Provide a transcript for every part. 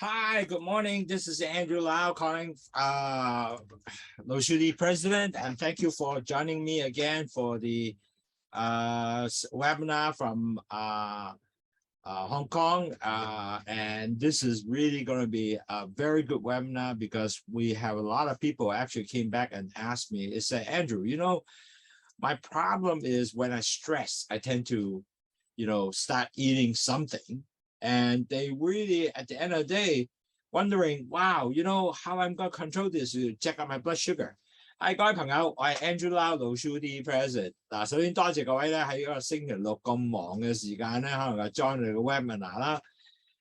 Hi, good morning. This is Andrew Lau calling, LOWSUTEA president, and thank you for joining me again for the webinar from Hong Kong. And this is really going to be a very good webinar because we have a lot of people actually came back and asked me, they said, Andrew, my problem is when I stress, I tend to, start eating something. And they really, at the end of the day, wondering, wow, how I'm going to control this to check out my blood sugar. Hi， 各位朋友，我係 Andrew Lau LOWSUTEA President。首先多謝各位咧喺一個星期六咁忙嘅時間咧，可能係 join 你個 webinar 啦。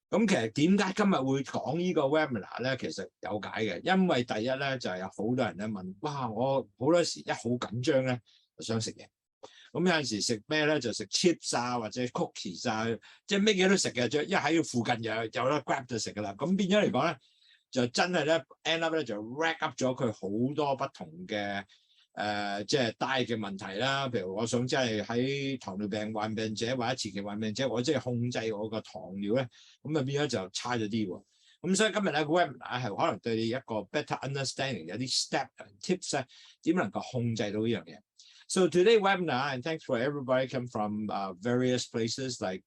咁其實點解今日會講呢個 webinar 咧？其實有解嘅，因為第一咧就係有好多人咧問，哇，我好多時一好緊張咧就想食嘢。咁有陣時食咩咧就食 chips 啊或者 cookies 啊，即係咩嘢都食嘅，因為喺附近有得 grab 就食噶啦。咁變咗嚟講咧，就真係咧 end up 咧就 rack up 咗佢好多不同嘅即係 diet 嘅問題啦。譬如我想即係喺糖尿病患病者或者前期患病者，我即係控制我個糖尿咧，咁啊變咗就差咗啲喎。咁所以今日咧個 webinar 係可能對你一個 better understanding， 有啲 step and tips 咧點能夠控制到呢樣嘢。So today webinar, and thanks for everybody come from various places like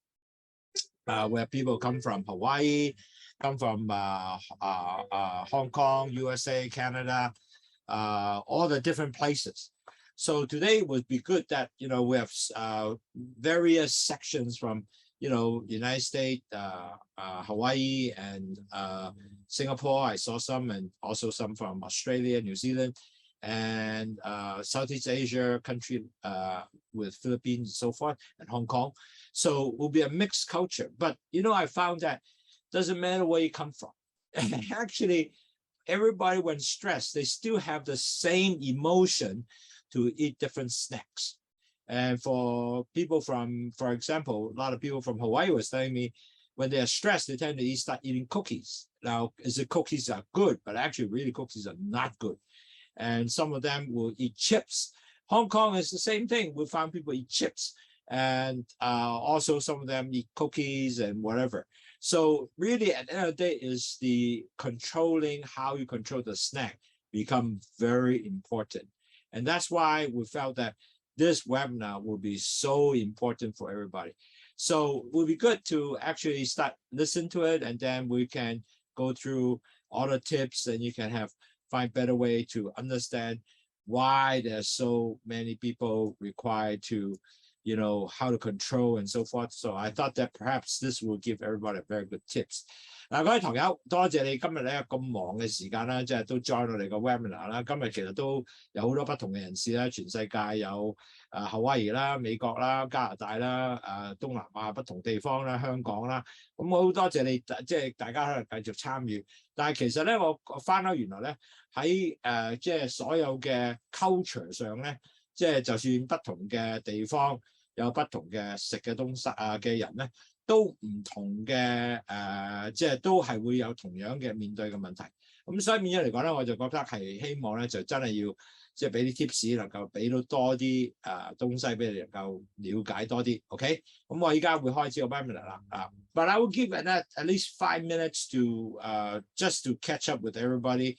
where people come from Hawaii, come from Hong Kong, USA, Canada, all the different places. So today would be good that, we have various sections from, United States, Hawaii, and Singapore. I saw some, and also some from Australia, New Zealand, and Southeast Asia country with Philippines and so forth, and Hong Kong. So it will be a mixed culture. But, I found that doesn't matter where you come from. Actually, everybody when stressed, they still have the same emotion to eat different snacks. And for people from, for example, a lot of people from Hawaii was telling me when they are stressed, they tend to start eating cookies. Now, is it cookies are good, but actually really cookies are not good. And some of them will eat chips. Hong Kong is the same thing. We found people eat chips, and also some of them eat cookies and whatever. So really at the end of the day is the controlling how you control the snack become very important. And that's why we felt that this webinar will be so important for everybody. So it will be good to actually start listen to it, and then we can go through all the tips, and you can find better way to understand why there's so many people required to, how to control and so forth. So I thought that perhaps this will give everybody very good tips. 嗱，各位朋友，多謝你今日咧咁忙嘅時間啦，即係都 join 我哋個 webinar 啦。今日其實都有好多不同嘅人士啦，全世界有夏威夷啦、美國啦、加拿大啦、東南亞不同地方啦、香港啦。咁我好多謝你，即係大家可能繼續參與。但係其實咧，我翻到原來咧喺即係所有嘅 culture 上咧，即係就算不同嘅地方有不同嘅食嘅東西嘅人咧。都唔同嘅即係都係會有同樣嘅面對嘅問題。咁所以變咗嚟講咧，我就覺得係希望咧就真係要即係俾啲 tips， 能夠俾到多啲東西俾你能夠了解多啲。OK， 咁我依家會開始個 webinar 啦。But I will give at least 5 minutes to just to catch up with everybody.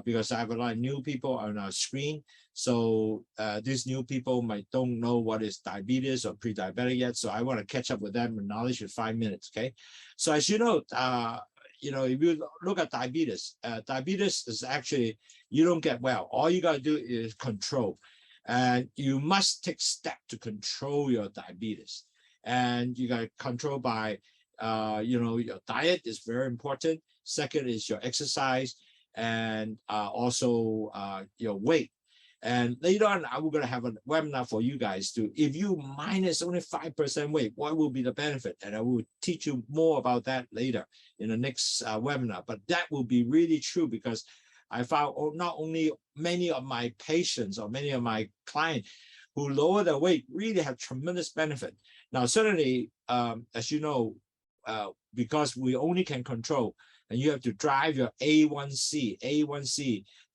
Because I have a lot of new people on our screen. So these new people don't know what is diabetes or pre-diabetic yet. So I want to catch up with them in knowledge in 5 minutes. Okay. So as you know, if you look at diabetes, diabetes is actually, you don't get well. All you got to do is control. And you must take steps to control your diabetes. And you got to control by, your diet is very important. Second is your exercise. And also your weight. And later on, we're going to have a webinar for you guys too. If you minus only 5% weight, what will be the benefit? And I will teach you more about that later in the next webinar. But that will be really true because I found not only many of my patients or many of my clients who lower their weight really have tremendous benefit. Now, certainly, as you know, because we only can control, and you have to drive your A1C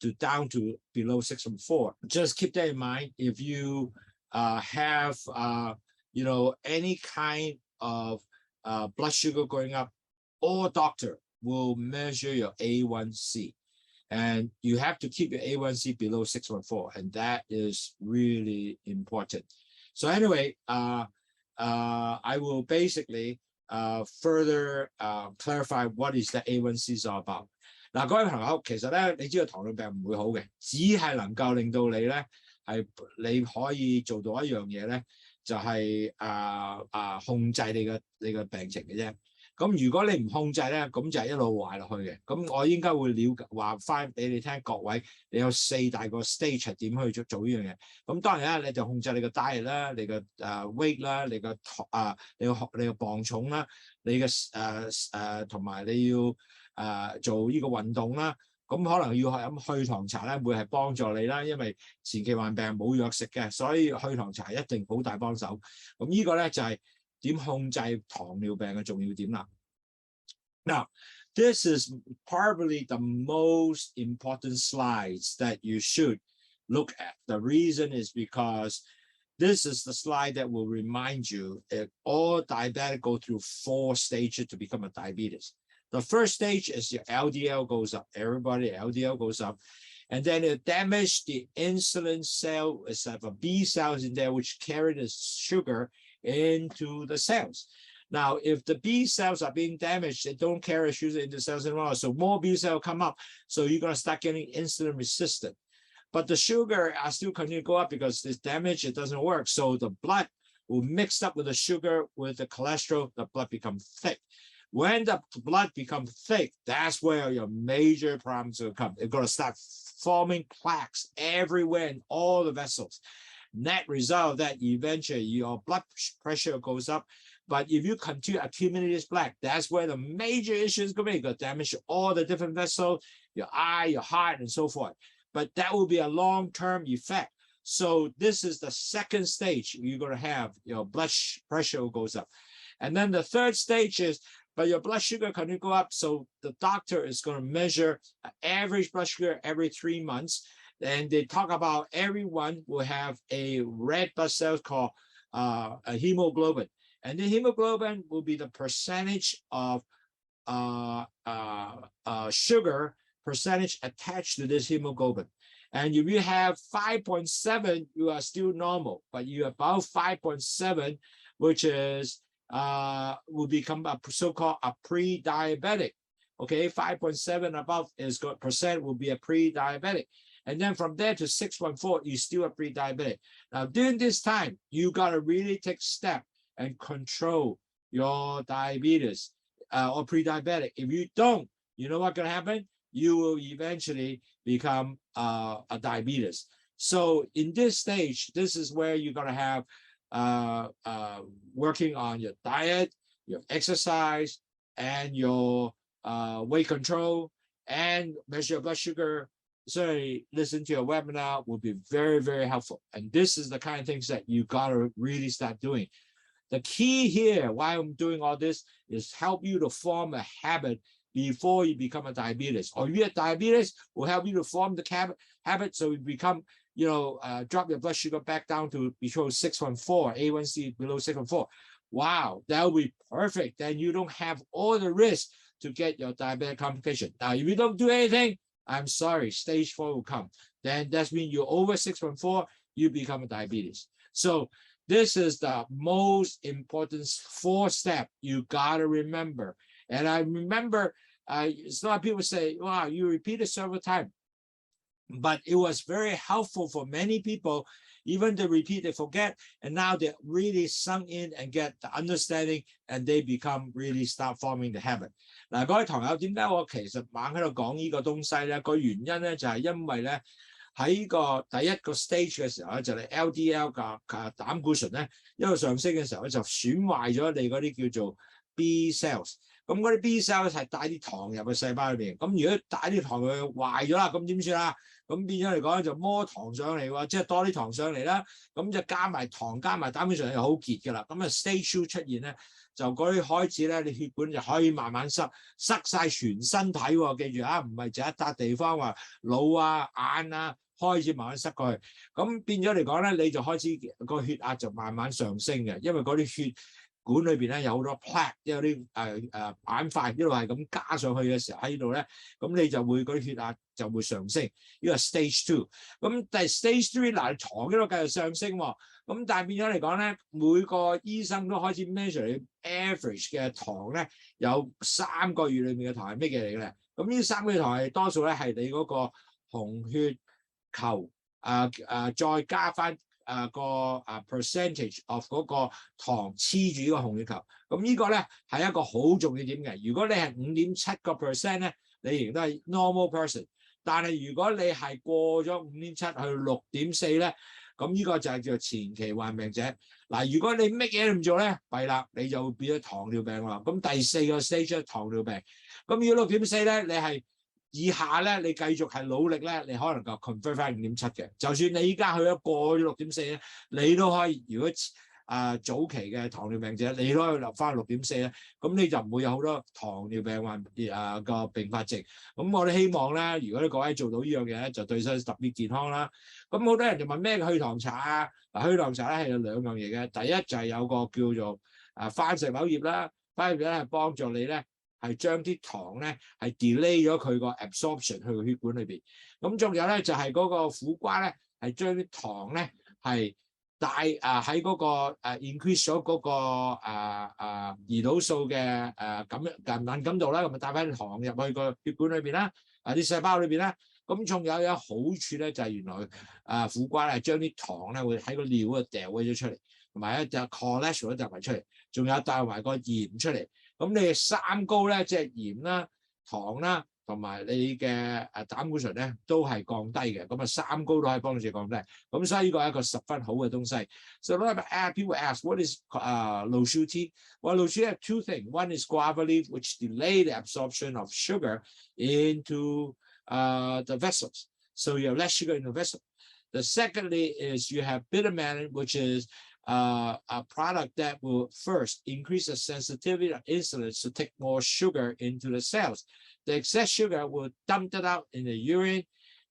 to down to below 6.4. Just keep that in mind. If you have any kind of blood sugar going up, all doctor will measure your A1C. And you have to keep your A1C below 614, and that is really important. So anyway, I will basically further clarify what is the A1C is all about. 嗱，各位朋友，其實咧，你知道糖尿病唔會好嘅，只係能夠令到你咧係你可以做到一樣嘢咧，就係控制你嘅病情嘅啫。咁如果你唔控制咧，咁就係一路壞落去嘅。咁我應該會話翻俾你聽，各位，你有4大個 stage 係點去做呢樣嘢。咁當然啦，你就控制你個 diet 啦，你個weight 啦，你個磅重啦，你嘅同埋你要做呢個運動啦。咁可能要飲去糖茶咧，會係幫助你啦，因為前期患病冇藥食嘅，所以去糖茶一定好大幫手。咁呢個咧就係點控制糖尿病嘅重要點啦。Now, this is probably the most important slides that you should look at. The reason is because this is the slide that will remind you that all diabetics go through 4 stages to become a diabetes. The first stage is your LDL goes up. Everybody, LDL goes up. And then it damages the insulin cell. It's like a B cells in there, which carry the sugar into the cells. Now, if the B cells are being damaged, they don't carry sugar into the cells anymore. So more B cells come up. So you're going to start getting insulin resistant. But the sugar are still continue to go up because this damage, it doesn't work. So the blood will mix up with the sugar, with the cholesterol, the blood becomes thick. When the blood becomes thick, that's where your major problems will come. It's going to start forming plaques everywhere in all the vessels. Net result that eventually your blood pressure goes up. But if you continue accumulating this plaque, that's where the major issue is going to be. It's going to damage all the different vessels, your eye, your heart, and so forth. But that will be a long-term effect. So this is the second stage. You're going to have your blood pressure goes up. And then the third stage is, but your blood sugar can go up. So the doctor is going to measure average blood sugar every 3 months. And they talk about everyone will have a red blood cell called a hemoglobin. And the hemoglobin will be the percentage of sugar percentage attached to this hemoglobin. And if you have 5.7, you are still normal. But you above 5.7, which is will become a so-called a pre-diabetic. Okay, 5.7 above is percent will be a pre-diabetic. And then from there to 6.4, you still a pre-diabetic. Now, during this time, you got to really take step and control your diabetes or pre-diabetic. If you don't, you know what's going to happen? You will eventually become a diabetes. So in this stage, this is where you're going to have working on your diet, your exercise, and your weight control, and measure your blood sugar. Certainly listen to your webinar will be very, very helpful. And this is the kind of things that you got to really start doing. The key here, why I'm doing all this, is help you to form a habit before you become a diabetes. Or if you have diabetes, will help you to form the habit so you become, drop your blood sugar back down to below 6.4, A1C below 6.4. Wow, that will be perfect. Then you don't have all the risk to get your diabetic complication. Now, if you don't do anything, I'm sorry, stage 4 will come. Then that means you're over 6.4, you become a diabetes. So this is the most important 4 step you gotta remember. And I remember, a lot of people say, wow, you repeat it several times. But it was very helpful for many people. Even they repeat, they forget, and now they really sunk in and get the understanding, and they become really start forming the habit. 嗱，各位堂友，點解我其實猛喺度講呢個東西咧？個原因咧就係因為咧喺個第一個 stage 嘅時候咧，就係 LDL 嘅膽固醇咧一路上升嘅時候咧，就損壞咗你嗰啲叫做 B cells。咁嗰啲 B cells 係帶啲糖入去細胞裏邊。咁如果帶啲糖佢壞咗啦，咁點算啊？咁變咗嚟講就摩糖上嚟喎，即係多啲糖上嚟啦。咁就加埋糖加埋膽固醇就好結㗎啦。咁啊 stage 2出現咧，就嗰啲開始咧，你血管就可以慢慢塞晒全身體喎。記住啊，唔係就一笪地方話腦啊、眼啊開始慢慢塞過去。咁變咗嚟講咧，你就開始個血壓就慢慢上升嘅，因為嗰啲血管裏邊咧有好多 plaque，有啲板塊一路係咁加上去嘅時候喺度咧，咁你就會嗰啲血壓就會上升。呢個 stage 2。咁但係 stage 3嗱，糖一路繼續上升喎。咁但係變咗嚟講咧，每個醫生都開始 measure 你 average 嘅糖咧，有3個月裏面嘅糖係咩嘢嚟嘅咧？咁呢3個月糖係多數咧係你嗰個紅血球再加翻個percentage of 嗰個糖黐住呢個紅血球。咁呢個咧係一個好重要點嘅。如果你係5.7% 咧，你仍然都係 normal person。但係如果你係過咗5.7去6.4咧，咁呢個就係叫做前期患病者。嗱，如果你乜嘢都唔做咧，弊啦，你就會變咗糖尿病啦。咁第4個 stage 糖尿病。咁如果6.4咧，你係以下咧，你繼續係努力咧，你可能夠 convert 翻5.7嘅。就算你依家去咗過咗6.4咧，你都可以。如果早期嘅糖尿病者，你都可以落翻6.4咧，咁你就唔會有好多糖尿病患個併發症。咁我哋希望咧，如果你各位做到呢樣嘢咧，就對身特別健康啦。咁好多人就問咩去糖茶啊？嗱，去糖茶咧係有2樣嘢嘅。第一就係有個叫做番石榴葉啦，番石榴葉係幫助你咧係將啲糖咧係 delay 咗佢個 absorption 去個血管裏邊。咁仲有咧就係嗰個苦瓜咧係將啲糖咧係喺嗰個increase 咗嗰個胰島素嘅敏感度啦，咁咪帶翻啲糖入去個血管裏邊啦，啲細胞裏邊啦。咁仲有好處咧，就係原來苦瓜咧將啲糖咧會喺個尿度掉咗出嚟，同埋就 cholesterol 都掉埋出嚟，仲有帶埋個鹽出嚟。咁你3高咧，即係鹽啦、糖啦，同埋你嘅膽固醇咧都係降低嘅。咁3高都可以幫助降低。咁所以呢個係一個十分好嘅東西。So people ask, what is LOWSUTEA? Well, LOWSUTEA have 2 things. One is guava leaf, which delay the absorption of sugar into the vessels. So you have less sugar in the vessel. The secondly is you have bitter melon, which is a product that will first increase the sensitivity of insulin to take more sugar into the cells. The excess sugar will dump it out in the urine,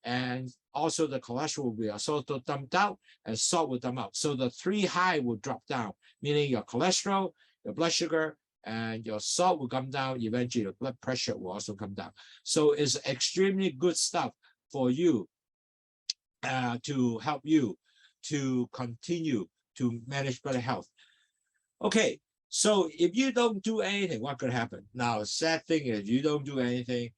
and also the cholesterol will be also dumped out, and salt will dump out. So the 3 high will drop down, meaning your cholesterol, your blood sugar, and your salt will come down. Eventually, your blood pressure will also come down. So it's extremely good stuff for you to help you to continue to manage better health. Okay, so if you don't do anything, what could happen? Now, sad thing is you don't do anything.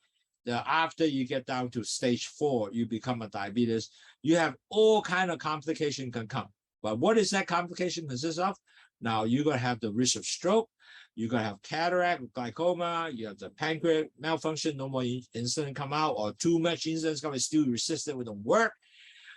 After you get down to stage 4, you become a diabetes. You have all kind of complication can come. But what is that complication consist of? Now, you're going to have the risk of stroke. You're going to have cataract, glaucoma. You have the pancreas malfunction, no more insulin come out, or too much insulin is going to still resistant with the work.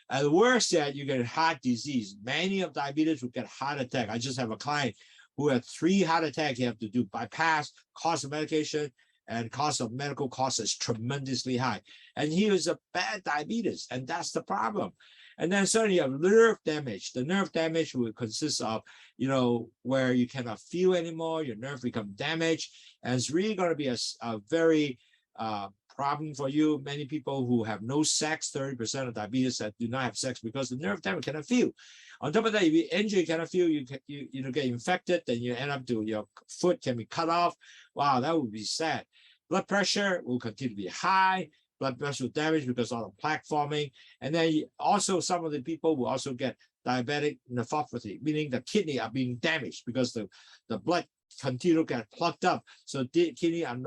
And worse yet, you get heart disease. Many of diabetes will get heart attack. I just have a client who had 3 heart attacks. He have to do bypass, cost of medication, and cost of medical costs is tremendously high. And he was a bad diabetes, and that's the problem. And then certainly you have nerve damage. The nerve damage will consist of, where you cannot feel anymore, your nerve become damaged, and it's really going to be a very problem for you. Many people who have no sex, 30% of diabetes that do not have sex because the nerve damage cannot feel. On top of that, if you injure, you cannot feel, you get infected, then you end up to your foot can be cut off. Wow, that would be sad. Blood pressure will continue to be high. Blood vessel damage because of the plaque forming. And then also some of the people will also get diabetic nephropathy, meaning the kidney are being damaged because the blood continue to get plugged up. So the kidney are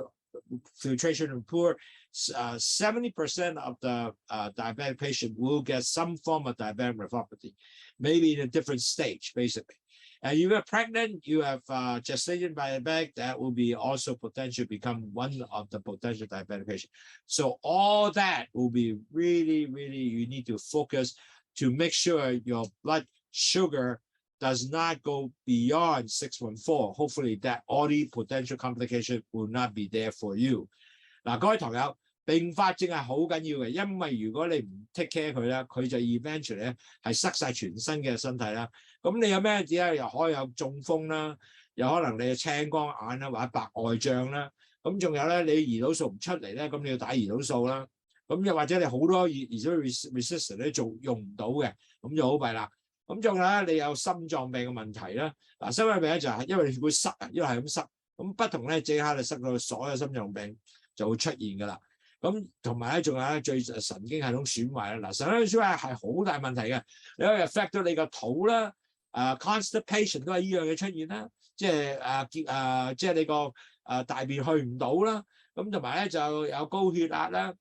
filtration is poor. 70% of the diabetic patient will get some form of diabetic nephropathy, maybe in a different stage, basically. And you get pregnant, you have gestation diabetic, that will be also potentially become one of the potential diabetic patients. So all that will be really, really, you need to focus to make sure your blood sugar does not go beyond 614. Hopefully that all the potential complications will not be there for you. 嗱，各位朋友，併發症係好緊要嘅，因為如果你唔 take care 佢咧，佢就 eventually 咧係塞晒全身嘅身體啦。咁你有咩事咧？又可以有中風啦，有可能你嘅青光眼啦，或者白外障啦。咁仲有咧，你胰島素唔出嚟咧，咁你要打胰島素啦。咁又或者你好多胰島 resistant 咧用唔到嘅，咁就好弊啦。咁仲有咧，你有心臟病嘅問題啦。嗱，心臟病咧就係因為會塞啊，因為係咁塞，咁不同咧即刻就塞到所有心臟病就會出現噶啦。咁同埋咧，仲有咧最神經系統損壞啦。嗱，神經損壞係好大問題嘅，你可以 affect 到你個肚啦，constipation 都係依樣嘢出現啦，即係即係你個大便去唔到啦。咁同埋咧就有高血壓啦，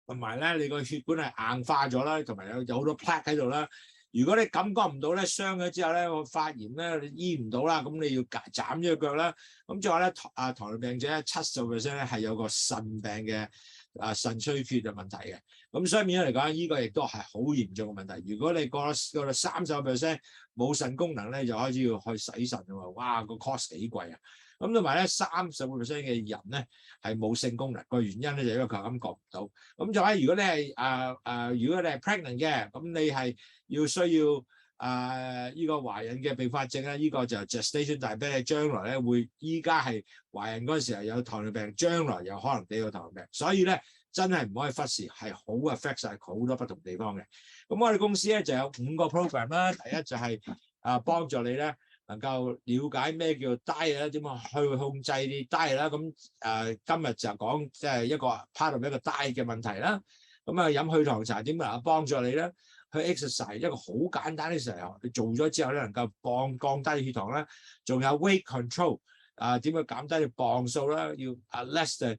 同埋咧你個血管係硬化咗啦，同埋有好多 plaque 喺度啦。如果你感覺唔到咧，傷咗之後咧，我發炎咧，你醫唔到啦，咁你要斬咗個腳啦。咁仲有咧，糖尿病者70%咧係有個腎病嘅腎衰竭嘅問題嘅。咁所以變咗嚟講，呢個亦都係好嚴重嘅問題。如果你過到30%冇腎功能咧，就開始要去洗腎喎。哇，個 cost 幾貴啊！咁同埋咧，30% 嘅人咧係冇性功能，個原因咧就因為佢感覺唔到。咁就係如果你係如果你係 pregnant 嘅，咁你係需要呢個懷孕嘅併發症咧，呢個就 gestation diabetic， 將來咧會依家係懷孕嗰陣時候有糖尿病，將來有可能得到糖尿病，所以咧真係唔可以忽視，係好 affect 晒好多不同地方嘅。咁我哋公司咧就有5個 program 啦，第一就係幫助你咧能夠了解咩叫 diet 點樣去控制啲 diet 啦。咁今日就講即係一個 part of 一個 diet 嘅問題啦。咁飲去糖茶點能夠幫助你咧？去 exercise 一個好簡單嘅時候，你做咗之後咧能夠降低血糖啦，仲有 weight control 點樣減低你磅數啦，要less than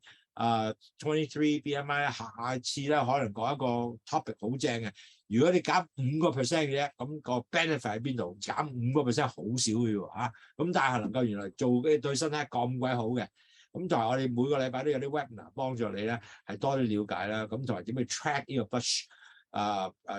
23 BMI。下次咧可能講一個 topic 好正嘅，如果你減5%嘅啫，咁個 benefit 喺邊度？減5%好少嘅喎嚇，咁但係能夠原來做嘅對身體咁鬼好嘅。咁同埋我哋每個禮拜都有啲 webinar 幫助你咧，係多啲了解啦。咁同埋點去 track 呢個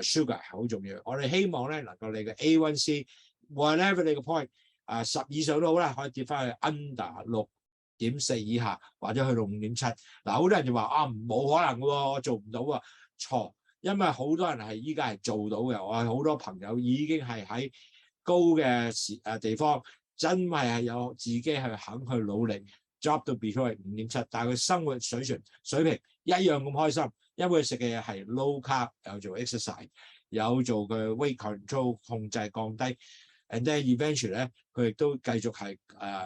sugar 係好重要。我哋希望咧能夠你嘅 A1C whatever 你個 point 10以上都好啦，可以跌翻去 under 6.4以下，或者去到5.7。嗱，好多人就話冇可能嘅喎，我做唔到啊。錯，因為好多人係依家係做到嘅。我好多朋友已經係喺高嘅地方，真係有自己係肯去努力 drop 到 below 5.7，但係佢生活水平一樣咁開心。因為佢食嘅嘢係 low carb， 有做 exercise， 有做嘅 weight control 控制降低 ，and then eventually 咧，佢亦都繼續係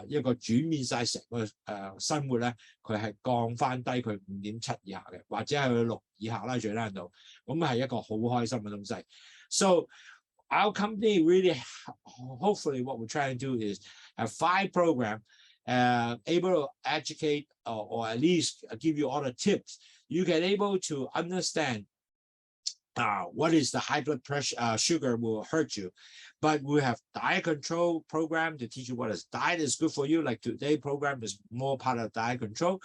一個轉變晒成個生活咧，佢係降翻低佢5.7以下嘅，或者係去6以下啦，最難度。咁係一個好開心嘅東西。So our company really, hopefully, what we're trying to do is have 5 programs, able to educate or at least give you all the tips. You can able to understand what is the high blood pressure, sugar will hurt you. But we have diet control program to teach you what is diet is good for you. Like today's program is more part of diet control,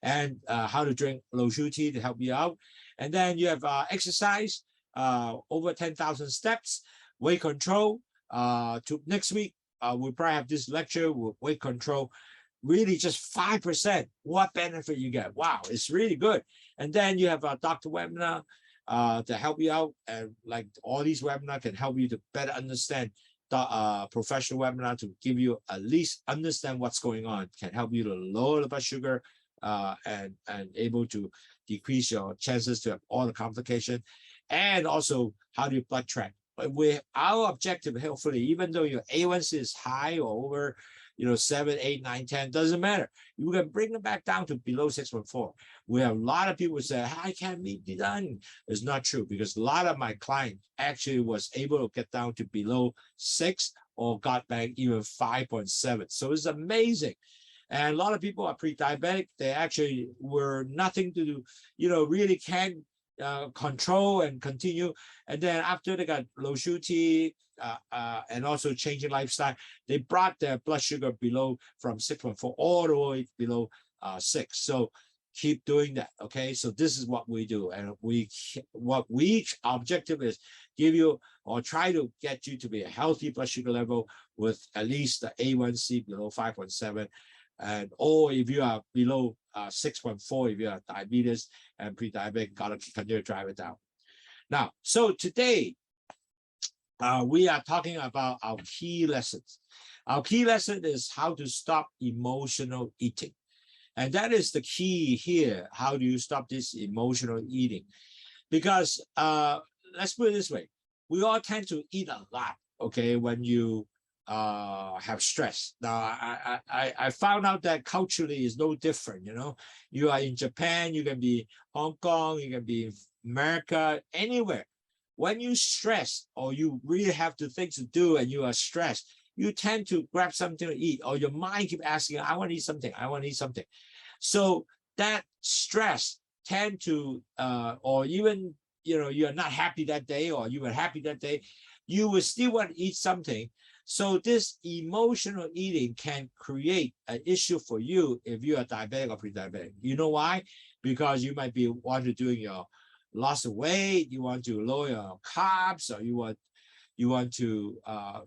and how to drink LOWSUTEA to help you out. And then you have exercise, over 10,000 steps, weight control. To next week, we'll probably have this lecture with weight control. Really just 5%, what benefit you get. Wow, it's really good. And then you have a doctor webinar to help you out. And like all these webinars can help you to better understand the professional webinar to give you at least understand what's going on, can help you to lower the blood sugar and able to decrease your chances to have all the complications, and also how do you blood track. But our objective, hopefully, even though your A1C is high or over 7, 8, 9, 10, doesn't matter. You can bring it back down to below 6.4. We have a lot of people say, I can't meet the done. It's not true, because a lot of my clients actually was able to get down to below 6 or got back even 5.7. So it's amazing. And a lot of people are pre-diabetic. They actually were nothing to do, really can't control and continue. And then after they got LOWSUTEA, and also changing lifestyle, they brought their blood sugar below from 6.4 all the way below 6. So keep doing that. Okay, so this is what we do, and our objective is give you or try to get you to be a healthy blood sugar level with at least the A1C below 5.7, and or if you are below 6.4, if you have diabetes and pre-diabetic, gotta continue to drive it down. Now, so today we are talking about our key lessons. Our key lesson is how to stop emotional eating. And that is the key here. How do you stop this emotional eating? Because let's put it this way. we all tend to eat a lot, okay, when you have stress. Now, I found out that culturally is no different, you know. You are in Japan, you can be Hong Kong, you can be in America, anywhere. When you stress or you really have things to do and you are stressed, you tend to grab something to eat, or your mind keep asking, I want to eat something, I want to eat something. So that stress tend to, or even, you know, you're not happy that day, or you were happy that day, you will still want to eat something. So this emotional eating can create an issue for you if you are diabetic or pre-diabetic. You know why? Because you might be want to doing your loss of weight, you want to lower your carbs, or you want to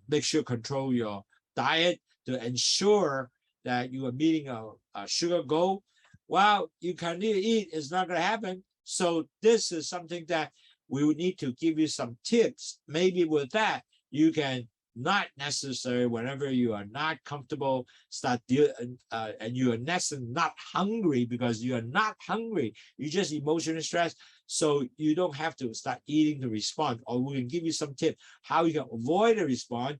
make sure control your diet to ensure that you are meeting a sugar goal. Well, you continue to eat, it's not going to happen. So this is something that we would need to give you some tips. Maybe with that, you can not necessarily, whenever you are not comfortable, start and you are not hungry, because you are not hungry, you just emotionally stressed. So you don't have to start eating to respond, or we can give you some tips how you can avoid a response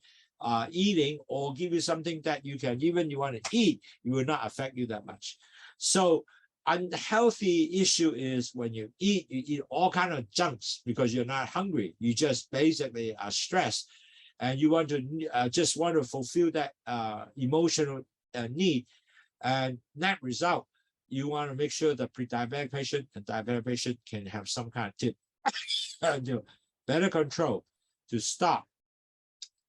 eating, or give you something that you can, even you want to eat, it will not affect you that much. So unhealthy issue is when you eat all kind of junks because you're not hungry. You just basically are stressed, and you want to just want to fulfill that emotional need. And net result, you want to make sure the pre-diabetic patient and diabetic patient can have some kind of tip to better control to stop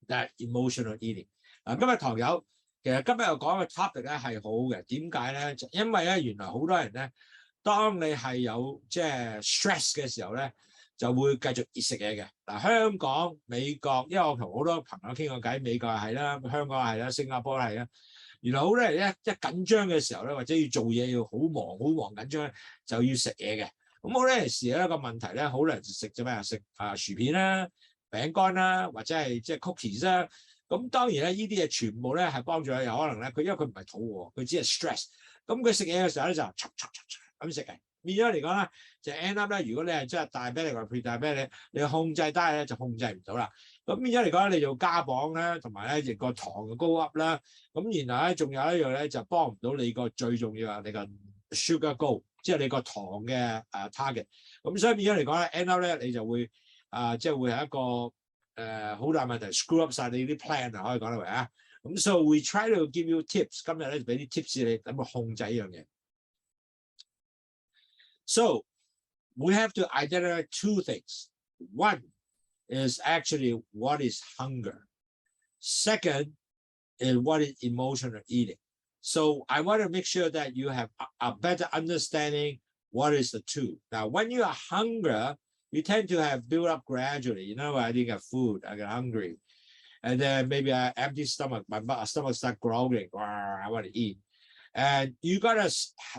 that emotional eating. 今日堂友，其實今日我講嘅 topic 咧係好嘅，點解咧？因為咧原來好多人咧，當你係有即係 stress 嘅時候咧，就會繼續熱食嘢嘅。嗱，香港、美國，因為我同好多朋友傾過偈，美國係啦，香港係啦，新加坡係啦。原來好多人咧一緊張嘅時候咧，或者要做嘢要好忙緊張，就要食嘢嘅。咁好多時咧個問題咧，好多人食咗咩？食薯片啦、餅乾啦，或者係即係 cookies 啦。咁當然咧，呢啲嘢全部咧係幫助有可能咧，因為佢唔係肚餓，佢只係 stress。咁佢食嘢嘅時候咧就咁食嘅。變咗嚟講咧，就 end up 咧，如果你係真係diabetic或 pre-diabetic，你控制低咧就控制唔到啦。咁變咗嚟講，你就加磅啦，同埋咧個糖嘅高 up 啦。咁然後咧仲有一樣咧就幫唔到你個最重要啊，你個 sugar goal， 即係你個糖嘅target。咁所以變咗嚟講咧 ，end up 咧你就會即係會係一個好大問題 ，screw up 晒你啲 plan 啊，可以講得為啊。咁 so we try to give you tips， 今日咧就俾啲 tips 你咁去控制呢樣嘢。So we have to identify two things. One is actually what is hunger. Second is what is emotional eating. So I want to make sure that you have a better understanding what is the two. Now, when you are hungry, you tend to have built up gradually. You know, I didn't get food, I got hungry. And then maybe I empty stomach, my stomach start growling, I want to eat. And you got to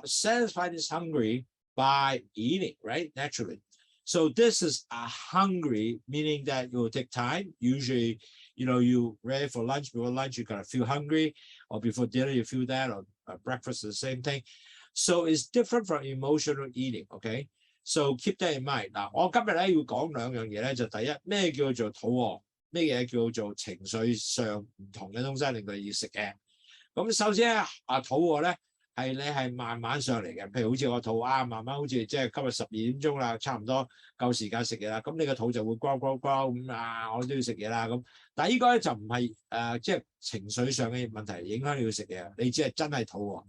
satisfy this hungry by eating, right? Naturally. So this is a hungry, meaning that it will take time. Usually, you know, you ready for lunch, before lunch, you gotta feel hungry, or before dinner, you feel that, or breakfast is the same thing. So it's different from emotional eating, okay? So keep that in mind. 嗱，我今日咧要講兩樣嘢咧，就第一，咩叫做肚餓，咩嘢叫做情緒上唔同嘅東西令到你要食嘅。咁首先咧，肚餓咧。係你係慢慢上嚟嘅，譬如好似我肚慢慢好似即係今日12點鐘啦，差唔多夠時間食嘢啦，咁你個肚就會呱咁我都要食嘢啦咁。但係呢個咧就唔係即係情緒上嘅問題影響你要食嘢，你只係真係肚餓。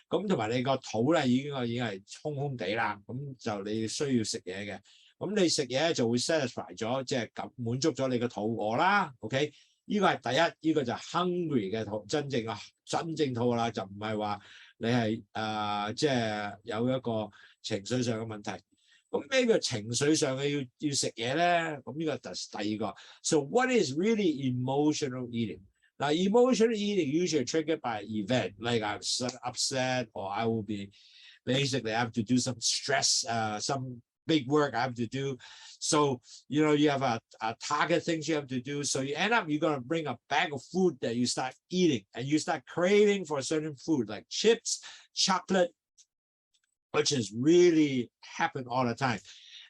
咁同埋你個肚咧已經係空地啦，咁就你需要食嘢嘅。咁你食嘢就會 satisfy 咗，即係咁滿足咗你個肚餓啦。OK， 呢個係第一，呢個就 hungry 嘅肚，真正肚餓啦，就唔係話。你係即係有一個情緒上嘅問題，咁咩叫情緒上嘅要食嘢咧？咁呢個第二個。So what is really emotional eating? Now, emotional eating usually triggered by an event, like I'm upset, or I will be basically I have to do some stress, some big work I have to do. So, you know, you have a target things you have to do. So you end up, you're going to bring a bag of food that you start eating, and you start craving for a certain food like chips, chocolate, which is really happen all the time.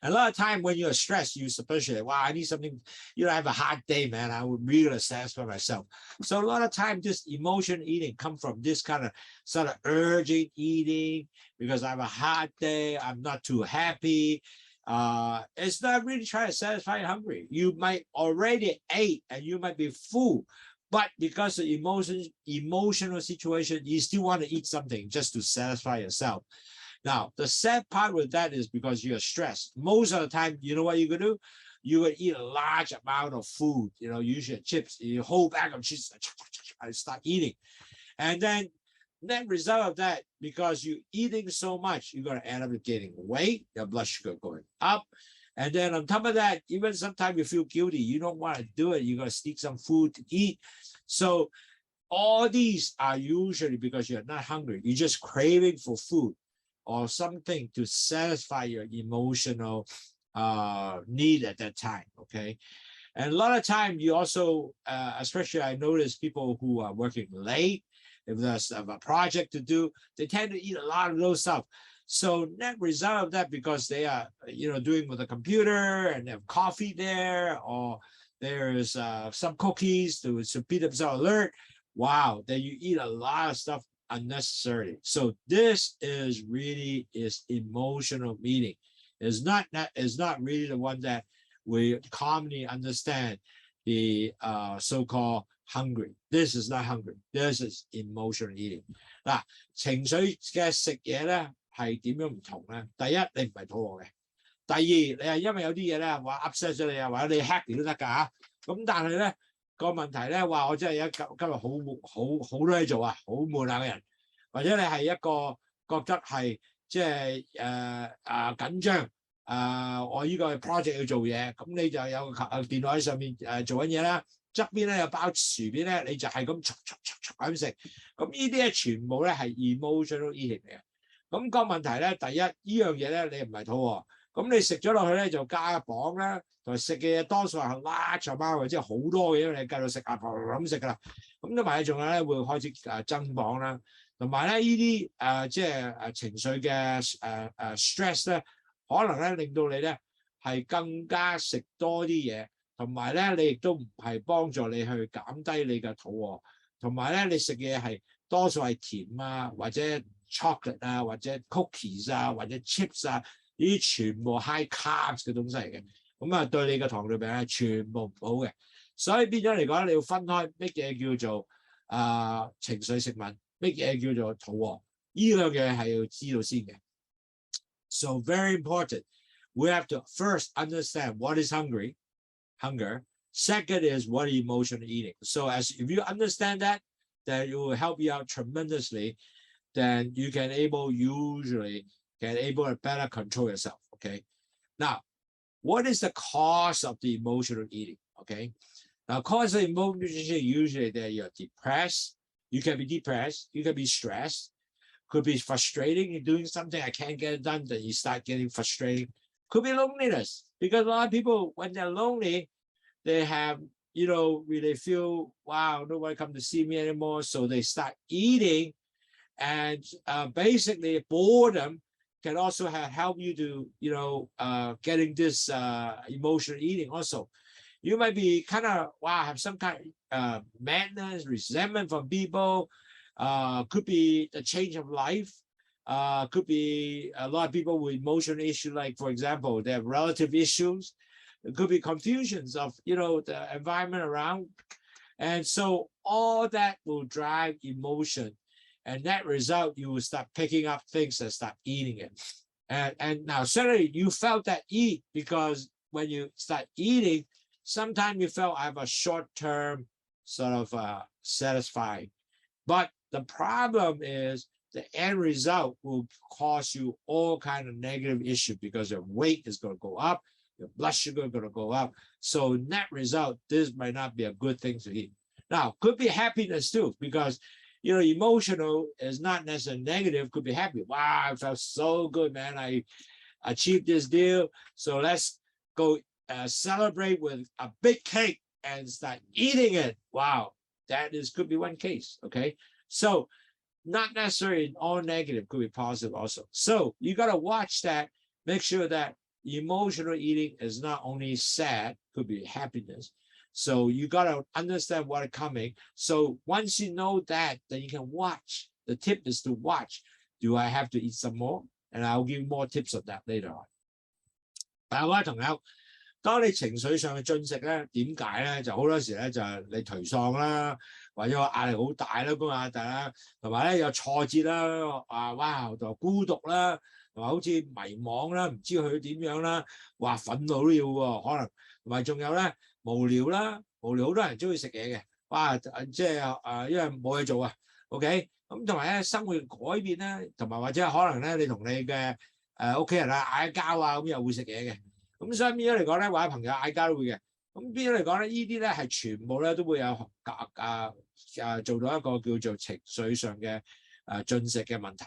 And a lot of time when you're stressed, you especially, wow, I need something, I have a hard day, man. I would really satisfy myself. So a lot of time, this emotion eating come from this kind of sort of urgent eating because I have a hard day. I'm not too happy. It's not really trying to satisfy hungry. You might already ate and you might be full, but because of emotional situation, you still want to eat something just to satisfy yourself. Now, the sad part with that is because you're stressed. Most of the time, you know what you're going to do? You're going to eat a large amount of food, usually chips, a whole bag of chips, I start eating. And then net result of that, because you're eating so much, you're going to end up gaining weight, your blood sugar going up. And then on top of that, even sometimes you feel guilty. You don't want to do it. You're going to sneak some food to eat. So all these are usually because you're not hungry. You're just craving for food or something to satisfy your emotional need at that time, okay? And a lot of time you also, especially I notice people who are working late, if there's a project to do, they tend to eat a lot of those stuff. So net result of that, because they are, doing with a computer and they have coffee there, or there's some cookies to keep themselves alert. Wow, then you eat a lot of stuff unnecessarily. So this is really emotional eating. It's not really the one that we commonly understand, the so-called hungry. This is not hungry. This is emotional eating. 嗱，情緒嘅食嘢咧係點樣唔同咧？第一，你唔係肚餓嘅；第二，你係因為有啲嘢咧話 upset 咗你啊，或者你 happy 都得㗎嚇。咁但係咧個問題咧話我真係今日好多嘢做啊，好悶啊嘅人，或者你係一個覺得係即係緊張。我呢個 project 要做嘢，咁你就有電腦喺上面做緊嘢啦，側邊咧有包薯片咧，你就係咁咁食，咁呢啲咧全部咧係 emotional eating 嚟嘅。咁個問題咧，第一呢樣嘢咧你唔係肚餓，咁你食咗落去咧就加磅啦，同埋食嘅嘢多數係 large amount， 即係好多嘢你繼續食咁食㗎啦。咁同埋仲有咧會開始增磅啦，同埋咧呢啲即係情緒嘅stress 咧。可能咧令到你咧係更加食多啲嘢，同埋咧你亦都唔係幫助你去減低你嘅肚餓，同埋咧你食嘅嘢係多數係甜啊，或者 chocolate 啊，或者 cookies 啊，或者 chips 啊，呢啲全部 high carbs 嘅東西嚟嘅，咁啊對你嘅糖尿病係全部唔好嘅，所以變咗嚟講你要分開乜嘢叫做情緒食物，乜嘢叫做肚餓，呢兩樣係要知道先嘅。So very important. We have to first understand what is hunger. Second is what is emotional eating. So if you understand that, then it will help you out tremendously. Then you can usually to better control yourself. Okay. Now, what is the cause of the emotional eating? Okay. Now, cause of emotional eating usually that you're depressed. You can be depressed. You can be stressed. Could be frustrating. You're doing something, I can't get it done, then you start getting frustrated. Could be loneliness, because a lot of people, when they're lonely, they have, really feel, wow, nobody come to see me anymore. So they start eating, and basically boredom can also help you to, getting this emotional eating also. You might be kind of, wow, have some kind of madness, resentment from people. Could be a change of life. Could be a lot of people with emotional issues, like, for example, they have relative issues. It could be confusions of, the environment around. And so all that will drive emotion. And that result, you will start picking up things and start eating it. And now certainly you felt that eat, because when you start eating, sometimes you felt I have a short-term sort of satisfying. But the problem is the end result will cause you all kind of negative issues, because your weight is going to go up, your blood sugar is going to go up. So net result, this might not be a good thing to eat. Now, could be happiness too, because, emotional is not necessarily negative, could be happy. Wow, I felt so good, man. I achieved this deal. So let's go celebrate with a big cake and start eating it. Wow, could be one case, okay? So not necessarily all negative, could be positive also. So you got to watch that, make sure that, emotional eating is not only sad, could be happiness. So you got to understand what is coming. So once you know that, then you can watch. The tip is to watch. Do I have to eat some more? And I'll give more tips of that later on. 但係我朋友，當你情緒上嘅進食咧，點解咧？就好多時咧就係你頹喪啦，或者個壓力好大啦，高壓大啦，同埋咧有挫折啦，哇，就孤獨啦，同埋好似迷惘啦，唔知佢點樣啦，哇，憤怒都要喎，可能同埋仲有咧無聊啦，無聊好多人中意食嘢嘅，哇，即係因為冇嘢做啊 ，OK， 咁同埋咧生活改變咧，同埋或者可能咧你同你嘅屋企人嗌交咁又會食嘢嘅。咁所以變咗嚟講咧，或者朋友嗌交都會嘅。咁變咗嚟講咧，呢啲咧係全部咧都會有做到一個叫做情緒上嘅進食嘅問題。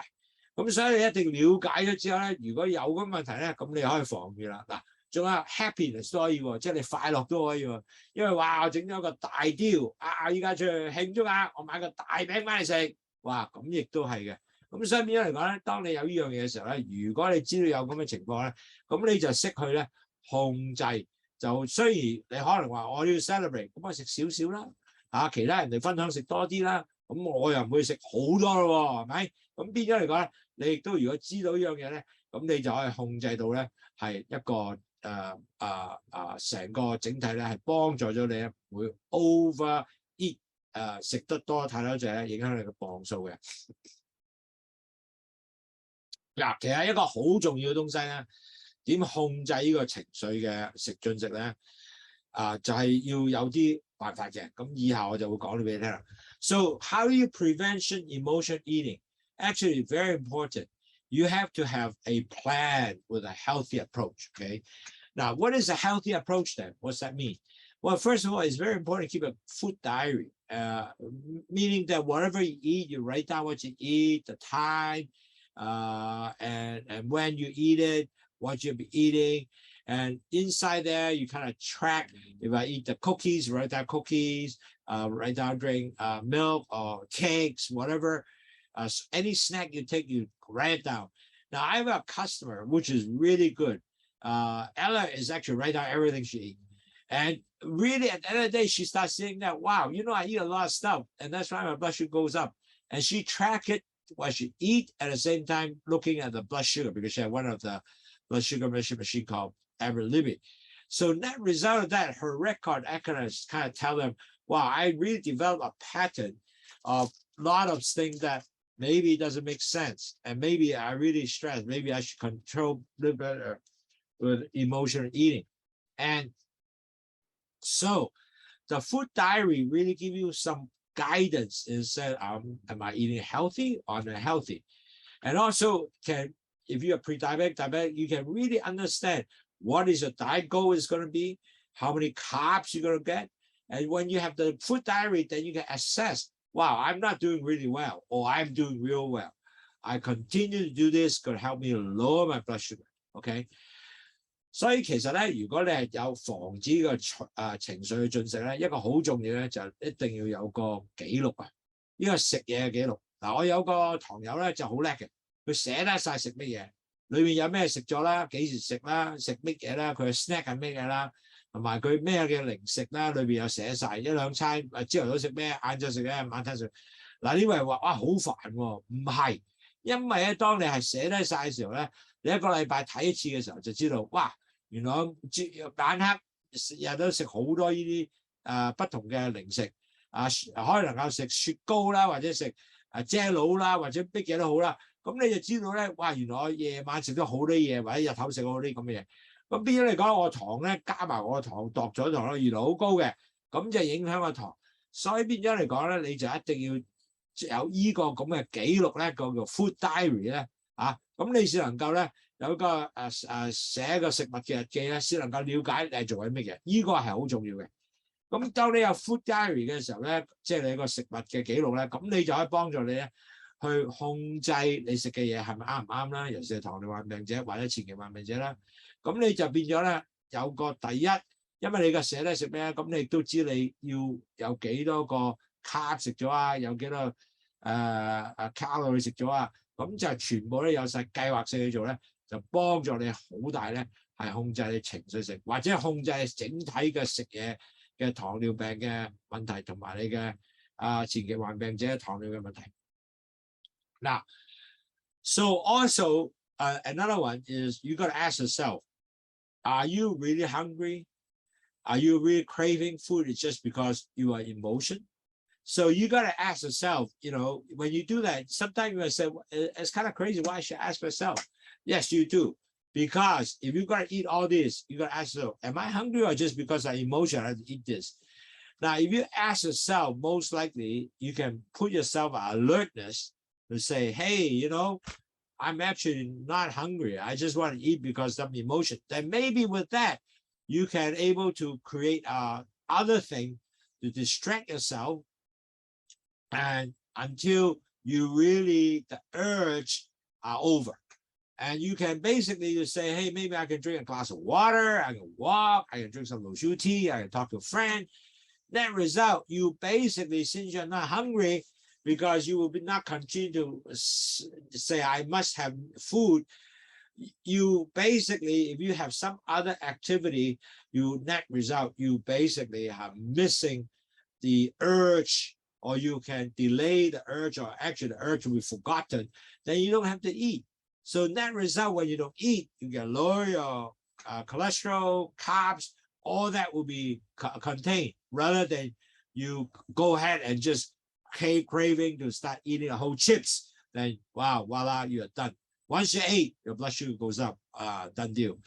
咁所以你一定了解咗之後咧，如果有咁問題咧，咁你可以防禦啦。嗱，仲有 happiness 都可以喎，即係你快樂都可以喎。因為哇，我整咗個大雕依家出去慶祝啊，我買個大餅翻嚟食，哇，咁亦都係嘅。咁所以變咗嚟講咧，當你有呢樣嘢嘅時候咧，如果你知道有咁嘅情況咧，咁你就識去咧控制。就雖然你可能話我要 celebrate， 咁我食少少啦，其他人哋分享食多啲啦，咁我又唔會食好多咯喎，係咪？咁變咗嚟講咧，你亦都如果知道呢樣嘢咧，咁你就可以控制到咧係一個成個整體咧係幫助咗你唔會 over eat 食得多太多隻咧，影響你嘅磅數嘅。嗱，其實一個好重要嘅東西咧，點控制呢個情緒嘅進食咧？就係要有啲辦法嘅。咁以下我就會講咗俾你聽啦。So how do you prevention emotional eating? Actually, very important. You have to have a plan with a healthy approach. Okay. Now, what is a healthy approach then? What's that mean? Well, first of all, it's very important to keep a food diary, meaning that whatever you eat, you write down what you eat, the time, and when you eat it, what you'll be eating. And inside there, you kind of track, if I eat the cookies, write down cookies, write down drink milk or cakes, whatever. Any snack you take, you write it down. Now, I have a customer, which is really good. Ella is actually write down everything she eats. And really, at the end of the day, she starts saying that, wow, I eat a lot of stuff. And that's why my blood sugar goes up. And she track it what she eat at the same time looking at the blood sugar, because she had one of the blood sugar measurement machine called average limit. So net result of that, her record, I can kind of tell them, wow, I really developed a pattern of a lot of things that maybe doesn't make sense. And maybe I really stress, maybe I should control a little better with emotional eating. And so the food diary really give you some guidance instead of am I eating healthy or unhealthy? And also if you're pre-diabetic, you can really understand what is your diet goal is going to be, how many carbs you're going to get. And when you have the food diary, then you can assess, wow, I'm not doing really well, or I'm doing real well. I continue to do this, going to help me lower my blood sugar. Okay. 所以其實咧，如果你係有防止呢個情緒嘅進食咧，一個好重要咧就一定要有個記錄啊！呢個食嘢嘅記錄。嗱，我有個堂友咧就好叻嘅，佢寫得晒食乜嘢，裏面有咩食咗啦，幾時食啦，食乜嘢啦，佢嘅 snack 係乜嘢啦，同埋佢咩嘅零食啦，裏邊有寫晒一兩餐，朝頭早食咩，晏晝食咩，晚餐食。嗱，呢位話哇好煩喎，唔係，因為咧當你係寫得晒嘅時候咧。你一個禮拜睇一次嘅時候就知道，哇！原來晚黑日都食好多呢啲不同嘅零食可能夠食雪糕啦，或者食Jello啦，或者乜嘢都好啦。咁你就知道咧，哇！原來我夜晚食咗好多嘢，或者日頭食好多啲咁嘅嘢。咁變咗嚟講，我糖咧加埋我糖度咗糖咧，原來好高嘅，咁就影響個糖。所以變咗嚟講咧，你就一定要有呢個咁嘅記錄咧，叫做 food diary 咧。咁你先能夠咧有個寫個食物嘅日記咧，先能夠了解你係做緊乜嘢，呢個係好重要嘅。咁當你有 food diary 嘅時候咧，即係你個食物嘅記錄咧，咁你就可以幫助你咧去控制你食嘅嘢係咪啱唔啱啦，尤其是糖尿病病者或者前期患病者啦。咁你就變咗咧有個第一，因為你個寫咧食咩，咁你都知你要有幾多個卡食咗啊，有幾多卡路里食咗啊。咁就全部咧有晒計劃性去做咧，就幫助你好大咧，係控制你情緒性，或者控制整體嘅食嘢嘅糖尿病嘅問題，同埋你嘅前期患病者糖尿嘅問題。嗱 ，so also another one is you got to ask yourself, are you really hungry? Are you really craving food? It's just because you are emotion. So you got to ask yourself, you know, when you do that, sometimes you say, it's kind of crazy. Why should I ask myself? Yes, you do. Because if you got to eat all this, you got to ask yourself, am I hungry or just because I'm emotional, I have to eat this? Now, if you ask yourself, most likely you can put yourself at alertness to say, hey, you know, I'm actually not hungry. I just want to eat because of emotion. Then maybe with that, you can able to create other thing to distract yourself, and until you really the urge are over. And you can basically just say, hey, maybe I can drink a glass of water, I can walk, I can drink some LOWSUTEA, I can talk to a friend. That result, you basically, since you're not hungry, because you will not continue to say, I must have food, you basically, if you have some other activity, you net result, you basically are missing the urge, or you can delay the urge, or actually the urge will be forgotten, then you don't have to eat. So net result, when you don't eat, you can lower your cholesterol, carbs, all that will be contained, rather than you go ahead and just craving to start eating a whole chips, then wow, voila, you're done. Once you ate, your blood sugar goes up, done deal.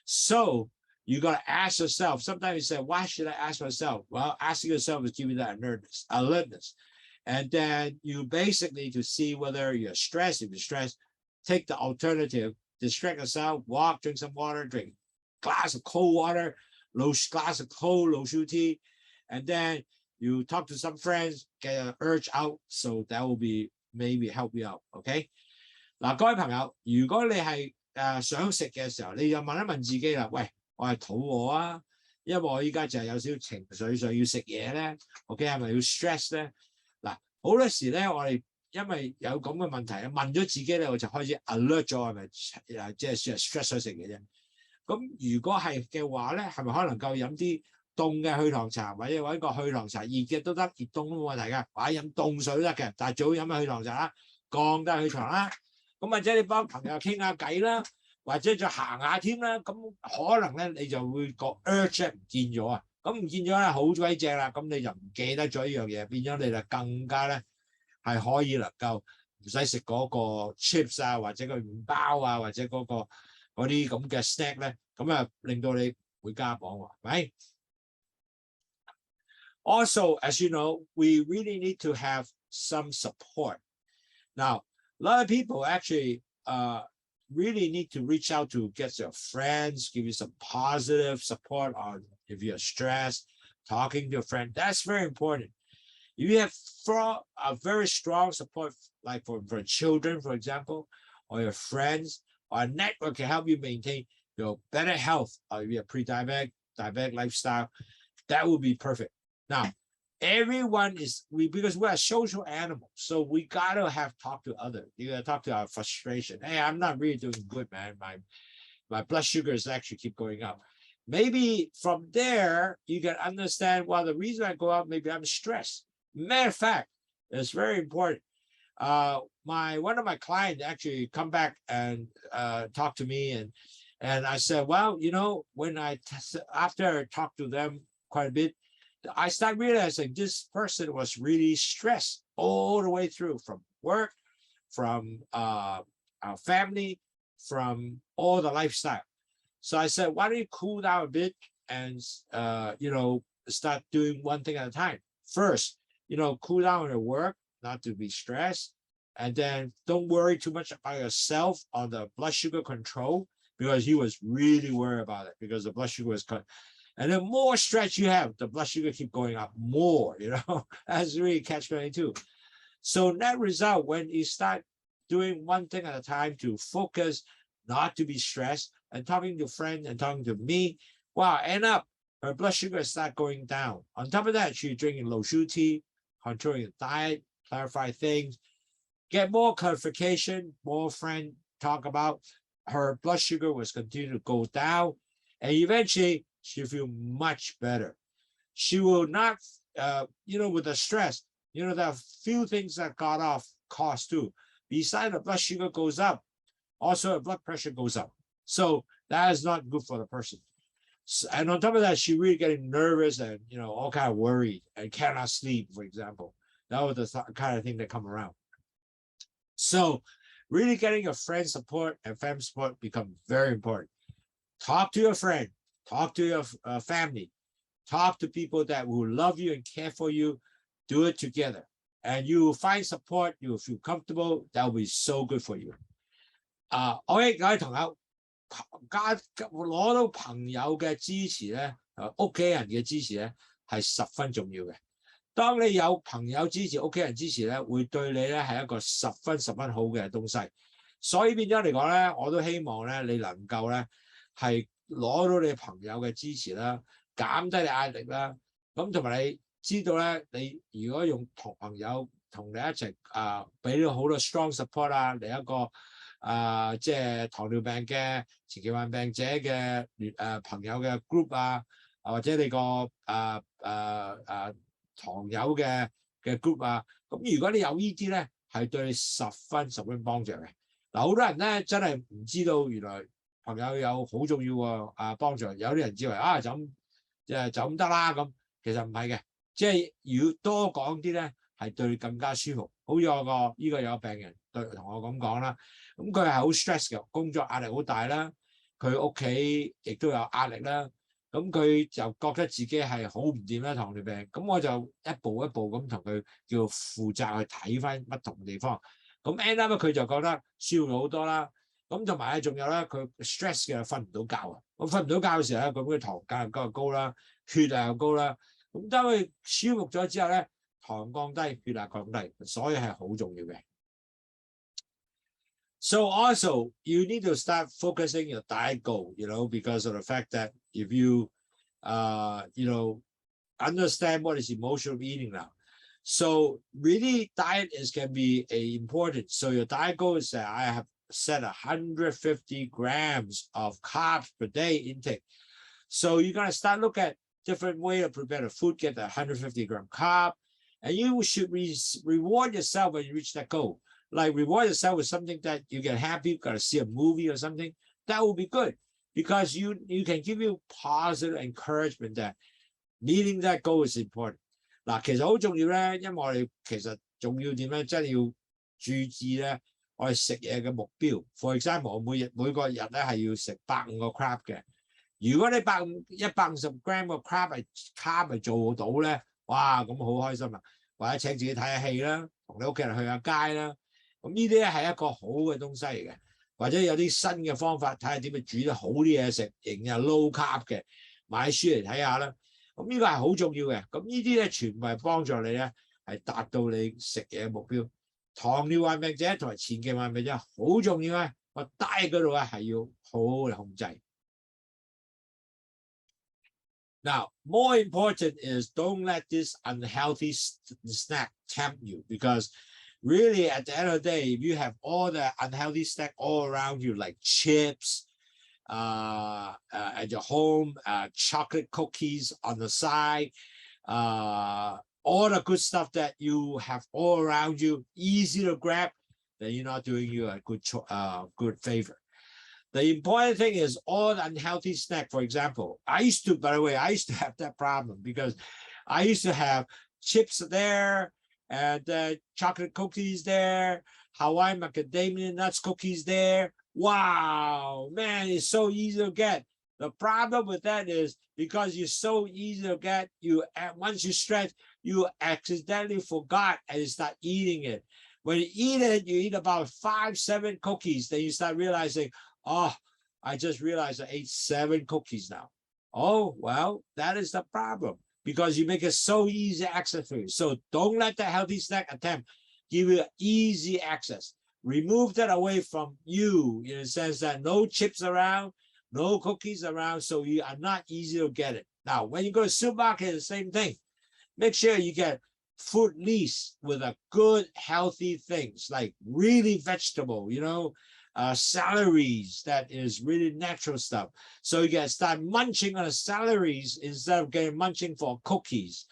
So you got to ask yourself, sometimes you say, why should I ask myself? Well, asking yourself is giving that alertness. And then you basically to see whether you're stressed. If you're stressed, take the alternative, distract yourself, walk, drink some water, drink a glass of cold water, glass of cold LOWSUTEA, and then you talk to some friends, get an urge out, so that will be maybe help you out, okay? 嗱，各位朋友，如果你係想食嘅時候，你就問一問自己啦，喂，我係肚餓啊，因為我依家就係有少少情緒上要食嘢咧 ，OK 係咪要 stress 咧？嗱，好多時咧，我哋因為有咁嘅問題，問咗自己咧，我就開始 alert 咗係咪即係 stress 咗食嘢啫。咁如果係嘅話咧，係咪可能夠飲啲凍嘅去糖茶，或者揾個去糖茶熱嘅都得，熱凍都冇問題㗎，或者飲凍水都得嘅，但係最好飲去糖茶啦，降低去糖啦。咁或者你幫朋友傾下偈啦，或者再行下添啦，咁可能咧你就會個 urge 唔見咗啊，咁唔見咗咧好鬼正啦，咁你就唔記得咗呢樣嘢，變咗你就更加咧係可以能夠唔使食嗰個 chips 啊，或者個麵包啊，或者嗰啲咁嘅 snack 咧，咁啊令到你會加磅喎，係咪？Also, as you know, we really need to have some support. Now, a lot of people actually really need to reach out to get your friends, give you some positive support on if you're stressed, talking to a friend. That's very important. If you have a very strong support, like for children, for example, or your friends, or a network can help you maintain your better health, or if you're pre-diabetic, diabetic lifestyle, that would be perfect. Now, everyone is because we're a social animal, so we gotta have talk to others. You gotta talk to our frustration. Hey, I'm not really doing good, man. My blood sugars actually keep going up. Maybe from there you can understand, well, the reason I go up, maybe I'm stressed. Matter of fact, it's very important. One of my clients actually come back and talk to me, and I said, well, you know, when after I talked to them quite a bit, I started realizing this person was really stressed all the way through, from work, from our family, from all the lifestyle. So I said, why don't you cool down a bit and, you know, start doing one thing at a time. First, you know, cool down your work, not to be stressed. And then don't worry too much about yourself on the blood sugar control, because he was really worried about it because the blood sugar was cut. And the more stress you have, the blood sugar keep going up more, you know, that's really catch-22. So that result, when you start doing one thing at a time to focus, not to be stressed, and talking to friends and talking to me, wow, end up, her blood sugar start going down. On top of that, she's drinking LOWSUTEA, controlling the diet, clarify things, get more clarification, more friends talk about, her blood sugar was continue to go down, and eventually she feel much better. She will not, with the stress, there are few things that got off cost too. Besides the blood sugar goes up, also the blood pressure goes up. So that is not good for the person. And on top of that, she really getting nervous and, all kind of worried and cannot sleep, for example. That was the kind of thing that come around. So really getting your friend support and family support become very important. Talk to your friend, talk to your family, talk to people that will love you and care for you. Do it together. And you will find support, you will feel comfortable. That will be so good for you. 我亦各位同學攞到朋友嘅支持咧，屋企人嘅支持咧係十分重要嘅。當你有朋友支持、屋企人支持咧，會對你咧係一個十分好嘅東西。所以變咗嚟講咧，我都希望咧你能夠咧係攞到你朋友嘅支持啦，減低你壓力啦。咁同埋你知道咧，你如果用同朋友同你一齊俾到好多 strong support 啊，嚟一個即係糖尿病嘅前期患病者嘅朋友嘅 group 啊，或者你個糖友嘅 group 啊，咁如果你有呢啲咧，係對你十分幫助嘅。嗱，好多人咧真係唔知道原來朋友有好重要嘅幫助，有啲人以為就咁得啦咁，其實唔係嘅，即係要多講啲咧，係對你更加舒服。好似我呢個有個病人同我咁講啦，咁佢係好 stress 嘅，工作壓力好大啦，佢屋企亦都有壓力啦。咁佢就覺得自己係好唔掂啦，糖尿病。咁我就一步一步咁同佢叫負責去睇翻不同地方。咁 end up 佢就覺得舒服好多啦。咁同埋咧，仲有咧，佢 stress 嘅瞓唔到覺啊。咁瞓唔到覺嘅時候咧，咁佢糖價又高啦，血壓又高啦。咁當佢舒服咗之後咧，糖降低，血壓降低，所以係好重要嘅。So also, you need to start focusing your diet goal, because of the fact that if you, understand what is emotional eating now. So really diet can be important. So your diet goal is that I have set 150 grams of carbs per day intake. So you're going to start look at different way to prepare the food, get the 150-gram carb, and you should reward yourself when you reach that goal. Like reward yourself with something that you get happy, got to see a movie or something, that will be good because you can give you positive encouragement that meeting that goal is important. 嗱，其實好重要咧，因為我哋其實重要點咧，真係要注意咧，我哋食嘢嘅目標。For example， 我每個日咧係要食150個 carb 嘅。如果你150 gram 個 carb 係做到咧，哇，咁好開心啊！或者請自己睇下戲啦，同你屋企人去下街啦。咁呢啲咧係一個好嘅東西嚟嘅，或者有啲新嘅方法，睇下點樣煮得好啲嘢食，仍然係 low carb 嘅，買書嚟睇下啦。咁呢個係好重要嘅。咁呢啲咧全部係幫助你咧係達到你食嘢嘅目標。糖尿患病者同埋前期患病者好重要咧，個 diet 嗰度咧係要好好嚟控制。Now, more important is don't let this unhealthy snack tempt you because really, at the end of the day, if you have all the unhealthy snack all around you, like chips at your home, chocolate cookies on the side, all the good stuff that you have all around you, easy to grab, then you're not doing you a good favor. The important thing is all the unhealthy snack, for example. I used to have that problem because I used to have chips there, and chocolate cookies there, Hawaiian macadamia nuts cookies there. Wow, man, it's so easy to get. The problem with that is because you're so easy to get, once you stretch, you accidentally forgot and you start eating it. When you eat about 5-7 cookies, then you start realizing, oh, I just realized I ate 7 cookies now. Oh, well, that is the problem. Because you make it so easy access for you. So don't let the healthy snack attempt give you easy access. Remove that away from you in the sense that no chips around, no cookies around, so you are not easy to get it. Now, when you go to supermarket, the same thing. Make sure you get food lists with a good, healthy things, like really vegetable, celeries that is really natural stuff. So you can start munching on the celeries instead of getting munching for cookies.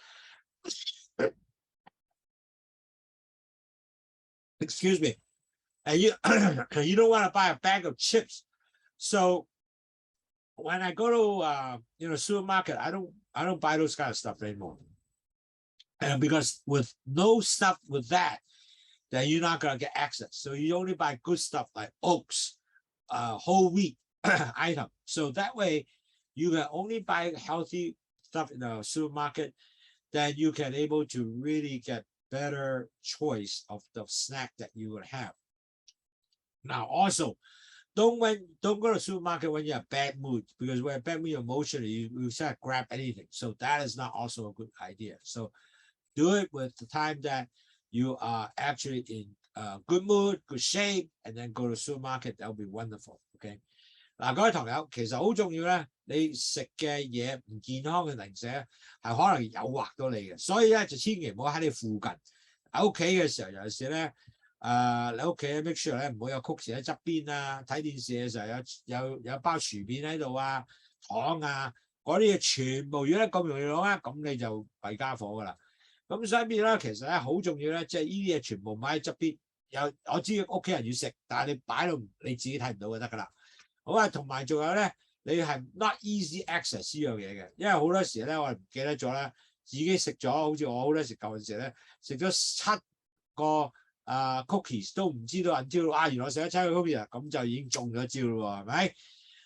Excuse me. And you you don't want to buy a bag of chips. So when I go to supermarket, I don't buy those kind of stuff anymore. And because with no stuff with that, then you're not gonna get access. So you only buy good stuff like oats, whole wheat item. So that way you can only buy healthy stuff in the supermarket, then you can able to really get better choice of the snack that you would have. Now also, don't go to the supermarket when you're in a bad mood, because when you're bad mood emotionally, you start grab anything. So that is not also a good idea. So do it with the time that you are actually in good mood, good shape, and then go to supermarket. That would be wonderful. Okay. 嗱，各位朋友，其實好重要咧，你食嘅嘢唔健康嘅零食咧，係可能誘惑到你嘅，所以咧就千祈唔好喺你附近。喺屋企嘅時候，尤其是咧，你屋企 make sure 咧唔好有曲奇喺側邊啊，睇電視嘅時候有包薯片喺度啊，糖啊，嗰啲嘢全部如果咁容易攞咧，咁你就弊家伙㗎啦。咁所以變咧，其實咧好重要咧，即係呢啲嘢全部擺喺側邊。我知屋企人要食，但係你擺到你自己睇唔到就得㗎啦。好啊，同埋仲有咧，你係 not easy access 呢樣嘢嘅，因為好多時咧我哋唔記得咗咧，自己食咗，好似我好多時舊陣時咧食咗7個cookies 都唔知道until原來食咗7個 cookies 啊，咁就已經中咗招咯喎，係咪？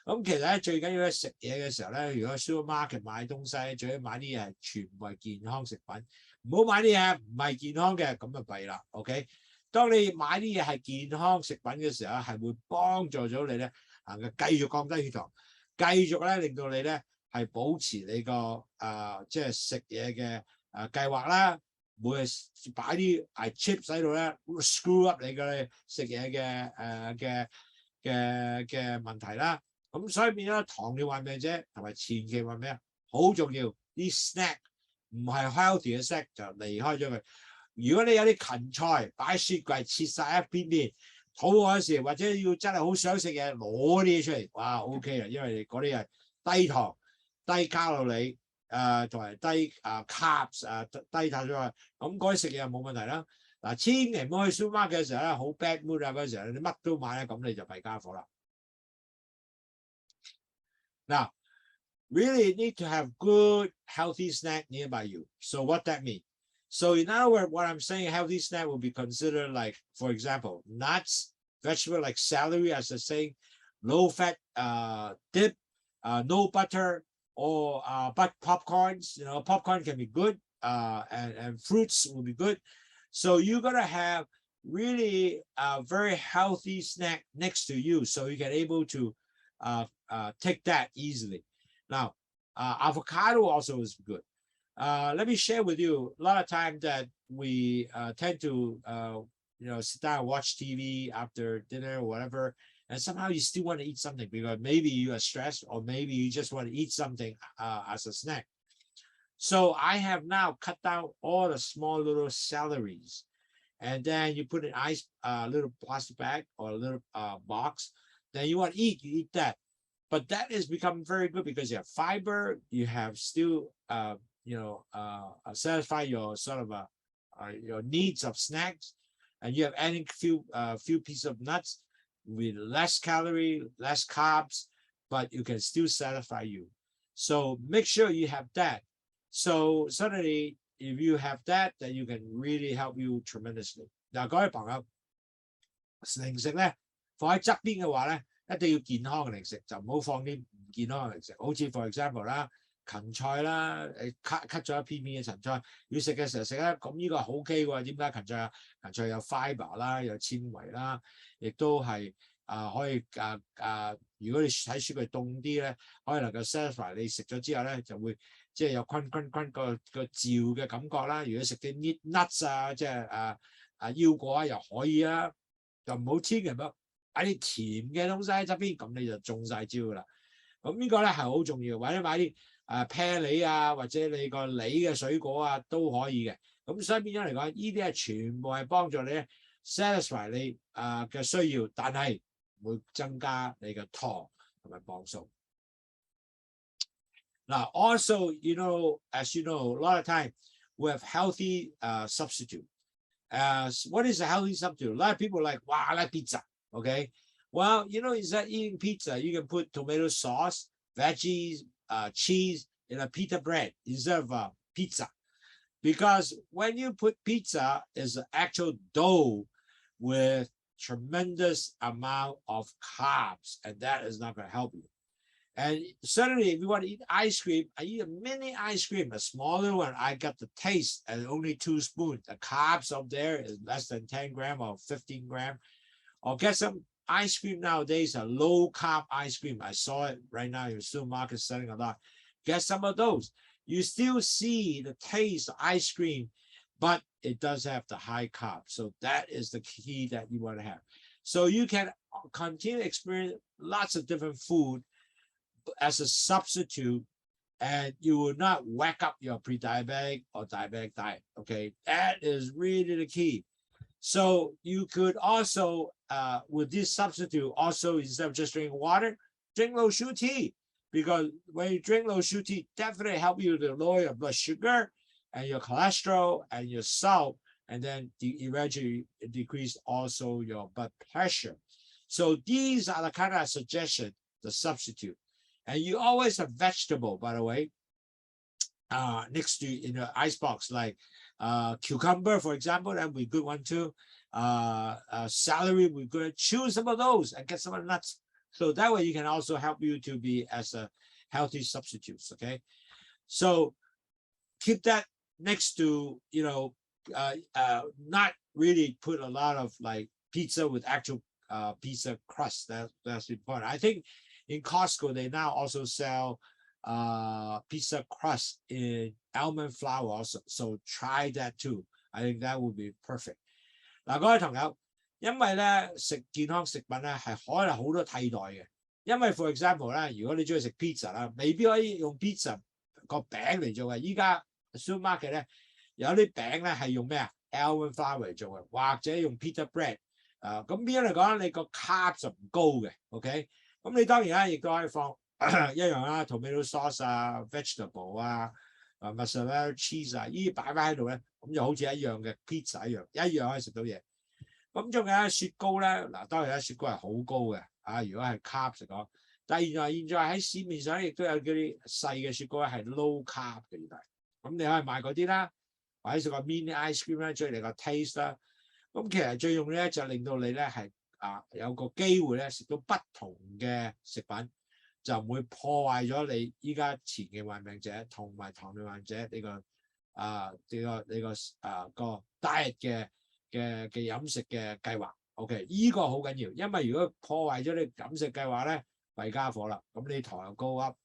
咁其實咧最緊要咧食嘢嘅時候咧，如果 supermarket 買東西，最緊要買啲嘢係全部係健康食品，唔好買啲嘢唔係健康嘅，咁就弊啦。OK， 當你買啲嘢係健康食品嘅時候，係會幫助咗你咧。繼續降低血糖，繼續咧令到你咧係保持你個即係食嘢嘅計劃啦，每日擺啲chips喺度咧 screw up 你嘅食嘢嘅問題啦。咁所以變咗糖尿患病者同埋前期患病好重要，啲 snack 唔係 healthy 嘅 snack 就離開咗佢。如果你有啲芹菜擺雪櫃切晒一邊邊。肚餓嗰時，或者要真係好想食嘢，攞啲嘢出嚟，哇 OK 啦，因為嗰啲係低糖、低卡路里，同埋低carbs 低碳水化，咁嗰啲食嘢冇問題啦。嗱，千祈唔好去 supermarket 嘅時候咧，好 bad mood 嗰時候，你乜都買咧，咁你就弊家伙啦。Now, really need to have good healthy snack nearby you. So what that means? So in other words, what I'm saying, healthy snack will be considered like, for example, nuts, vegetable like celery, as I say, low-fat dip, no butter, or but popcorns. You know, popcorn can be good, and fruits will be good. So you're gonna have really a very healthy snack next to you, so you can able to take that easily. Now, avocado also is good. Let me share with you a lot of times that we tend to sit down and watch TV after dinner or whatever, and somehow you still want to eat something because maybe you are stressed or maybe you just want to eat something as a snack. So I have now cut down all the small little celeries, and then you put an ice little plastic bag or a little box. Then you want to eat, you eat that. But that has become very good because you have fiber, you have still satisfy your sort of your needs of snacks, and you have adding few pieces of nuts with less calorie, less carbs, but you can still satisfy you. So make sure you have that. So suddenly, if you have that, then you can really help you tremendously. 嗱，各位朋友，零食咧放喺側邊嘅話咧，一定要健康嘅零食，就唔好放啲唔健康嘅零食。好似 for example 啦。芹菜啦，cut 咗一片嘅芹菜，要食嘅時候食咧，咁呢個係好 OK 喎。點解芹菜啊？芹菜有 fiber 啦，有纖維啦，亦都係可以如果你喺雪櫃凍啲咧，可以能夠 satisfy 你食咗之後咧，就會即係有昆個嚼嘅感覺啦。如果食啲 nuts 啊，即係腰果啊，又可以啦。就唔好千祈唔好擺啲甜嘅東西喺側邊，咁你就中晒招㗎啦。咁呢個咧係好重要，或者買啲啤梨啊，或者你個梨嘅水果啊都可以嘅。咁所以變咗嚟講，呢啲係全部係幫助你 satisfy 你嘅需要，但係會增加你嘅糖同埋磅數。Now, also, as you know, a lot of time we have healthy substitute. What is a healthy substitute? A lot of people are like, wow, I like pizza. Okay. Well, instead of eating pizza, you can put tomato sauce, veggies, cheese in a pita bread instead of pizza. Because when you put pizza, is an actual dough with tremendous amount of carbs, and that is not going to help you. And certainly, if you want to eat ice cream, I eat a mini ice cream, a smaller one. I got the taste and only 2 spoons. The carbs up there is less than 10 grams or 15 grams. Or get some ice cream nowadays, a low carb ice cream. I saw it right now in the supermarket selling a lot. Get some of those. You still see the taste of ice cream, but it does have the high carb. So that is the key that you want to have. So you can continue to experience lots of different food as a substitute, and you will not whack up your pre-diabetic or diabetic diet. Okay, that is really the key. So you could also, with this substitute, also instead of just drinking water, drink LOWSUTEA. Because when you drink LOWSUTEA, definitely help you to lower your blood sugar and your cholesterol and your salt, and then eventually decrease also your blood pressure. So these are the kind of suggestions, the substitute. And you always have vegetable, by the way, next to in the icebox, like cucumber, for example, that would be a good one too. Celery, we're going to choose some of those and get some of the nuts. So that way you can also help you to be as a healthy substitutes, okay? So keep that next to, not really put a lot of like pizza with actual pizza crust. That's important. I think in Costco, they now also sell pizza crust in almond flour also. So try that too. I think that would be perfect. 嗱，各位朋友，因為咧食健康食品咧係可能好多替代嘅。因為 for example 咧，如果你中意食 pizza 啦，未必可以用 pizza 個餅嚟做嘅。依家 supermarket 咧有啲餅咧係用咩啊 almond flour 嚟做嘅，或者用 pita bread。咁變咗嚟講，你個 carb 就唔高嘅。OK， 咁你當然啦，亦都可以放一樣啦 ，tomato sauce 啊 ，vegetable 啊。mozzarella cheese 啊，呢啲擺翻喺度咧，咁就好似一樣嘅 pizza 一樣可以食到嘢。咁仲有雪糕咧，嗱當然啦，雪糕係好高嘅，如果係 carb 嚟講，但係現在喺市面上亦都有嗰啲細嘅雪糕咧係 low carb 嘅，原來。咁你可以買嗰啲啦，或者食個 mini ice cream 咧，追你個 taste 啦。咁其實最重要咧就令到你咧係有個機會咧食到不同嘅食品。就唔會破壞咗你依家前嘅患病者同埋糖尿患者呢個個 diet 嘅飲食嘅計劃。OK， 依個好緊要，因為如果破壞咗你飲食計劃咧，弊家伙啦。咁你糖又高 up，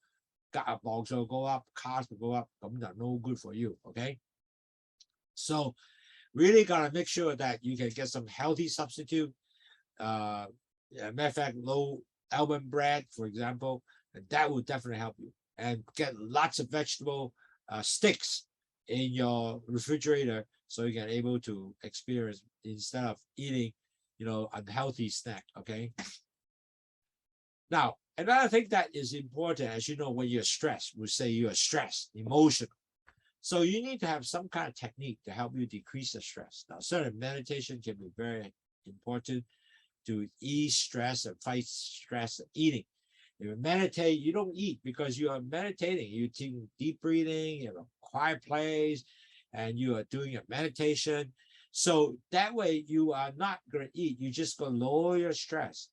磅數高 up，carbs 高 up， 咁就 no good for you。OK，so really gotta make sure that you can get some healthy substitute. Matter of fact, low almond bread, for example, and that will definitely help you. And get lots of vegetable sticks in your refrigerator so you can able to experience instead of eating, unhealthy snack. Okay. Now, another thing that is important, as you know, when you're stressed, we say you are stressed, emotional. So you need to have some kind of technique to help you decrease the stress. Now, certainly meditation can be very important to ease stress and fight stress and eating. If you meditate, you don't eat because you are meditating. You're taking deep breathing, you have a quiet place, and you are doing a meditation. So that way you are not going to eat. You just going to lower your stress.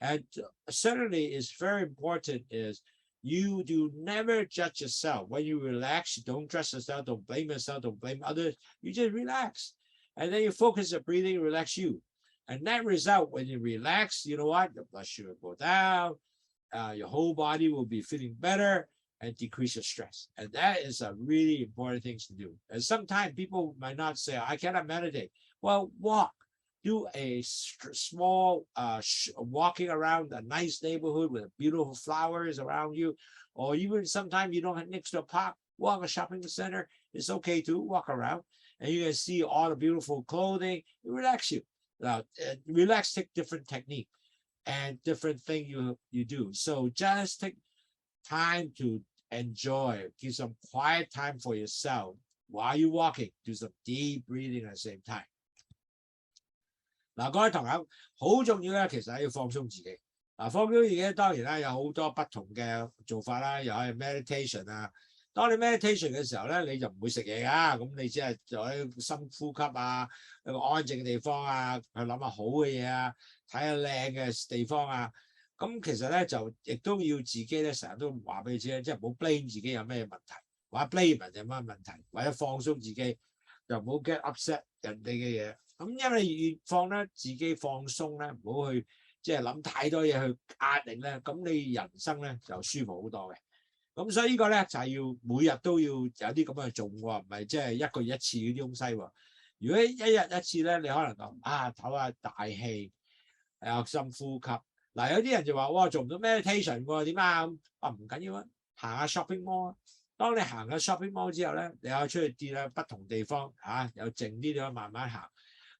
And certainly it's very important is you do never judge yourself. When you relax, you don't judge yourself, don't blame yourself, don't blame others. You just relax. And then you focus on breathing, relax you. And that result, when you relax, you know what? Your blood sugar will go down. Your whole body will be feeling better and decrease your stress. And that is a really important thing to do. And sometimes people might not say, I cannot meditate. Well, walk. Do a small walking around a nice neighborhood with beautiful flowers around you. Or even sometimes you don't have next to a park, walk a shopping center. It's okay to walk around. And you can see all the beautiful clothing. It relax you. Now, relax, take different technique. and different thing you do. So just take time to enjoy, give some quiet time for yourself while you're walking. Do some deep breathing at the same time. 嗱，各位同學，好重要咧，其實要放鬆自己。嗱，放鬆自己當然啦，有好多不同嘅做法啦，又係 meditation 啊。當你 meditation 嘅時候咧，你就唔會食嘢㗎，咁你只係做啲深呼吸啊，一個安靜嘅地方啊，去諗下好嘅嘢啊，睇下靚嘅地方啊。咁其實咧就亦都要自己咧成日都話俾你知，即係唔好 blame 自己有咩問題，或者 blame 人有咩問題，或者放鬆自己，就唔好 get upset 人哋嘅嘢。咁因為越放咧自己放鬆咧，唔好去即係諗太多嘢去壓力咧，咁你人生咧就舒服好多嘅。咁所以呢個咧就係要每日都要有啲咁嘅做喎，唔係即係一個月一次嗰啲東西喎。如果一日一次咧，你可能講唞下大氣，有深呼吸。嗱，有啲人就話哇做唔到 meditation 喎，點啊？唔緊要啊，行下 shopping mall 啊。當你行下 shopping mall 之後咧，你可以出去啲不同地方有靜啲地方慢慢行。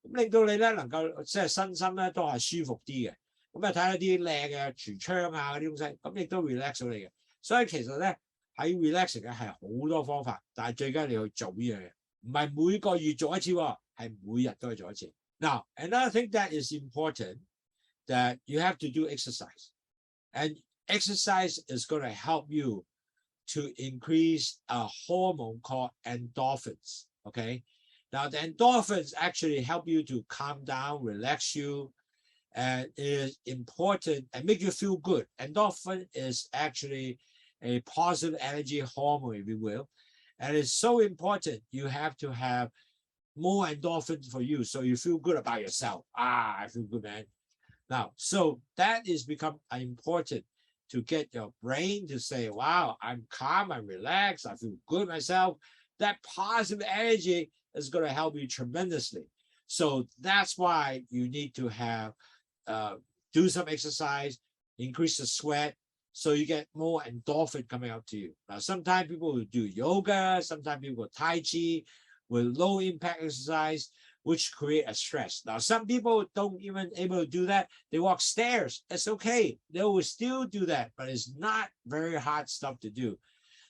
咁令到你咧能夠即係身心咧都係舒服啲嘅，咁睇下啲靚嘅櫥窗嗰啲東西，咁亦都 relax 到你嘅。所以其實咧喺 relax 嘅係好多方法，但係最緊要你去做呢樣嘢，唔係每個月做一次喎，係每日都去做一次。Now another thing that is important that you have to do exercise, and exercise is going to help you to increase a hormone called endorphins. Okay.Now, the endorphins actually help you to calm down, relax you, and is important and make you feel good. Endorphin is actually a positive energy hormone, if you will, and it's so important. You have to have more endorphins for you, so you feel good about yourself. I feel good, man. Now, so that is become important to get your brain to say, wow, I'm calm, I'm relaxed, I feel good myself. That positive energy is going to help you tremendously. So that's why you need to have do some exercise, increase the sweat, so you get more endorphin coming out to you. Now, sometimes people will do yoga, sometimes people will Tai Chi with low impact exercise, which create a stress. Now, some people don't even able to do that. They walk stairs. It's okay. They will still do that, but it's not very hard stuff to do.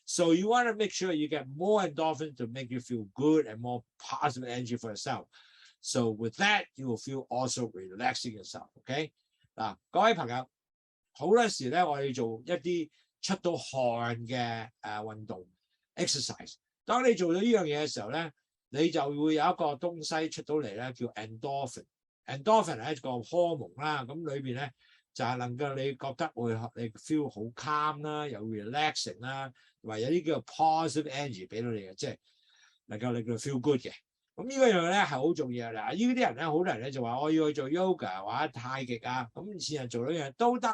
So you want to make sure you get more endorphin to make you feel good and more positive energy for yourself. So with that, you will feel also relaxing yourself. Okay? 嗱，各位朋友，好多時咧，我哋做一啲出到汗嘅運動 exercise。當你做到呢樣嘢嘅時候咧，你就會有一個東西出到嚟咧，叫 endorphin。endorphin 係一個荷蒙啦，咁裏邊咧就係能夠你覺得會你 feel 好 calm 啦，有 relaxing 啦，同埋有啲叫做 positive energy 俾到你嘅，即係能夠令到 feel good 嘅。咁呢個樣咧係好重要嘅。嗱，呢啲人咧，好多人咧就話我要去做 yoga 或者太極啊，咁似人做到一樣都得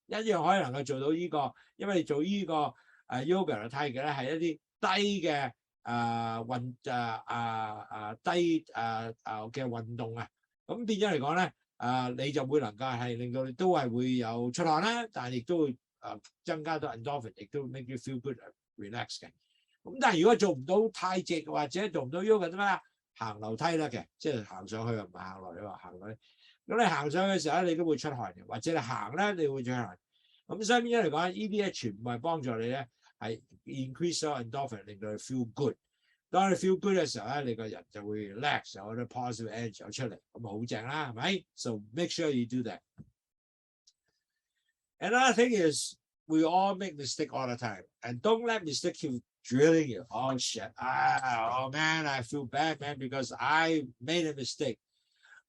一樣可以能夠做到呢個，因為做呢個yoga 同太極咧係一啲低嘅嘅運動啊，咁變咗嚟講咧，你就會能夠係令到你都係會有出汗啦，但係亦都會增加到 endorphin， 亦都 make you feel good relax 嘅。咁但係如果做唔到太極或者做唔到 yoga 啫嘛，行樓梯得嘅，即係行上去又唔係行落嚟，行落去。咁你行上去嘅時候咧，你都會出汗嘅，或者你行咧，你會出汗。咁所以變咗嚟講，呢啲咧全部係幫助你咧係 increase 咗 endorphin， 令到你 feel good。當你 feel good 嘅時候咧，你個人就會 relax， 有啲 positive energy 有出嚟，咁好正啦，係咪 ？So make sure you do that. Another thing is we all make mistake all the time, and don't let mistake keep drilling you. Oh shit! Oh man, I feel bad, man, because I made a mistake.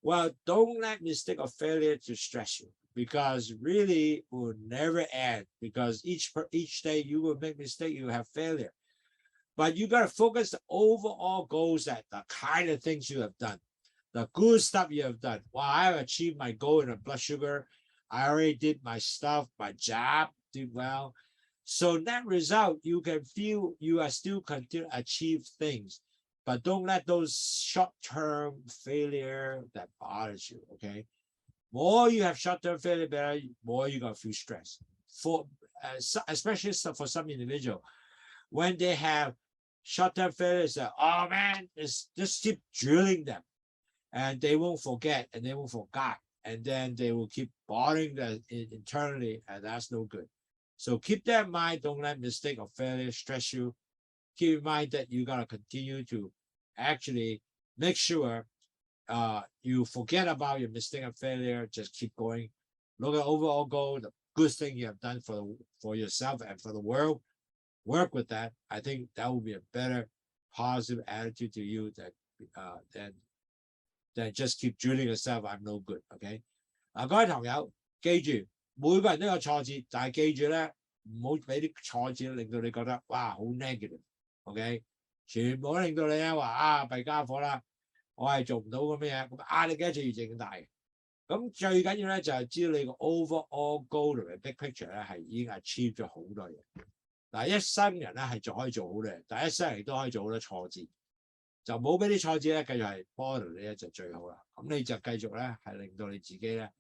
Well, don't let mistake or failure to stress you, because really it will never end. Because each day you will make mistake, you have failure. But you got to focus the overall goals, that the kind of things you have done, the good stuff you have done. Well, I have achieved my goal in the blood sugar. I already did my stuff, my job, did well. So net result, you can feel you are still continue to achieve things, but don't let those short-term failure that bothers you, okay? More you have short-term failure, better, more you're going to feel stress. Especially for some individual, when they have short-term failures, oh man, just keep drilling them, and they won't forget and they won't forget. and then they will keep bothering them internally, and that's no good. So keep that in mind. Don't let mistake or failure stress you. Keep in mind that you gotta continue to actually make sure you forget about your mistake and failure. Just keep going. Look at overall goal, the good thing you have done for yourself and for the world. Work with that. I think that will be a better positive attitude to you than just keep drilling yourself. I'm no good. Okay. 各位朋友，記住每個人都有挫折，但係記住咧，唔好俾啲挫折令到你覺得哇好 negative。OK， 全部都令到你咧話啊弊家伙啦，我係做唔到咁嘅嘢，咁壓力嘅一次越整大嘅。咁最緊要咧就係知道你個 overall goal 同埋 big picture 咧係已經 achieve 咗好多嘢。嗱，一生人咧係仲可以做好多嘢，但係一生人亦都可以做好多挫折。就冇俾啲挫折咧，繼續係 bother 你咧就最好啦。咁你就繼續咧係令到你自己咧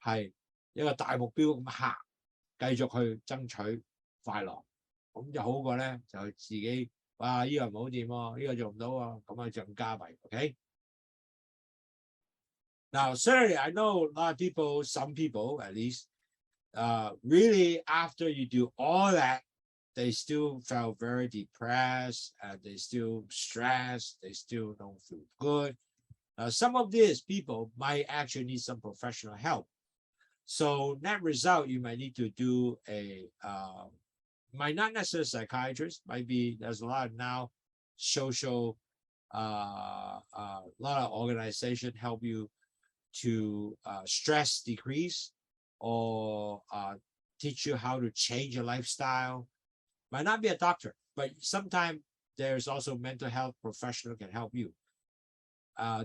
係一個大目標咁行，繼續去爭取快樂。咁就好過咧就自己哇呢個唔好掂喎，呢個做唔到喎，咁啊更加弊。OK。Now, certainly, I know a lot of people, some people at least, really after you do all that, they still felt very depressed, and they still stressed, they still don't feel good. Some of these people might actually need some professional help. So net result, you might need to do might not necessarily a psychiatrist, might be, there's a lot of now social, a lot of organization help you to stress decrease or teach you how to change your lifestyle. Might not be a doctor, but sometimes there's also mental health professional can help you.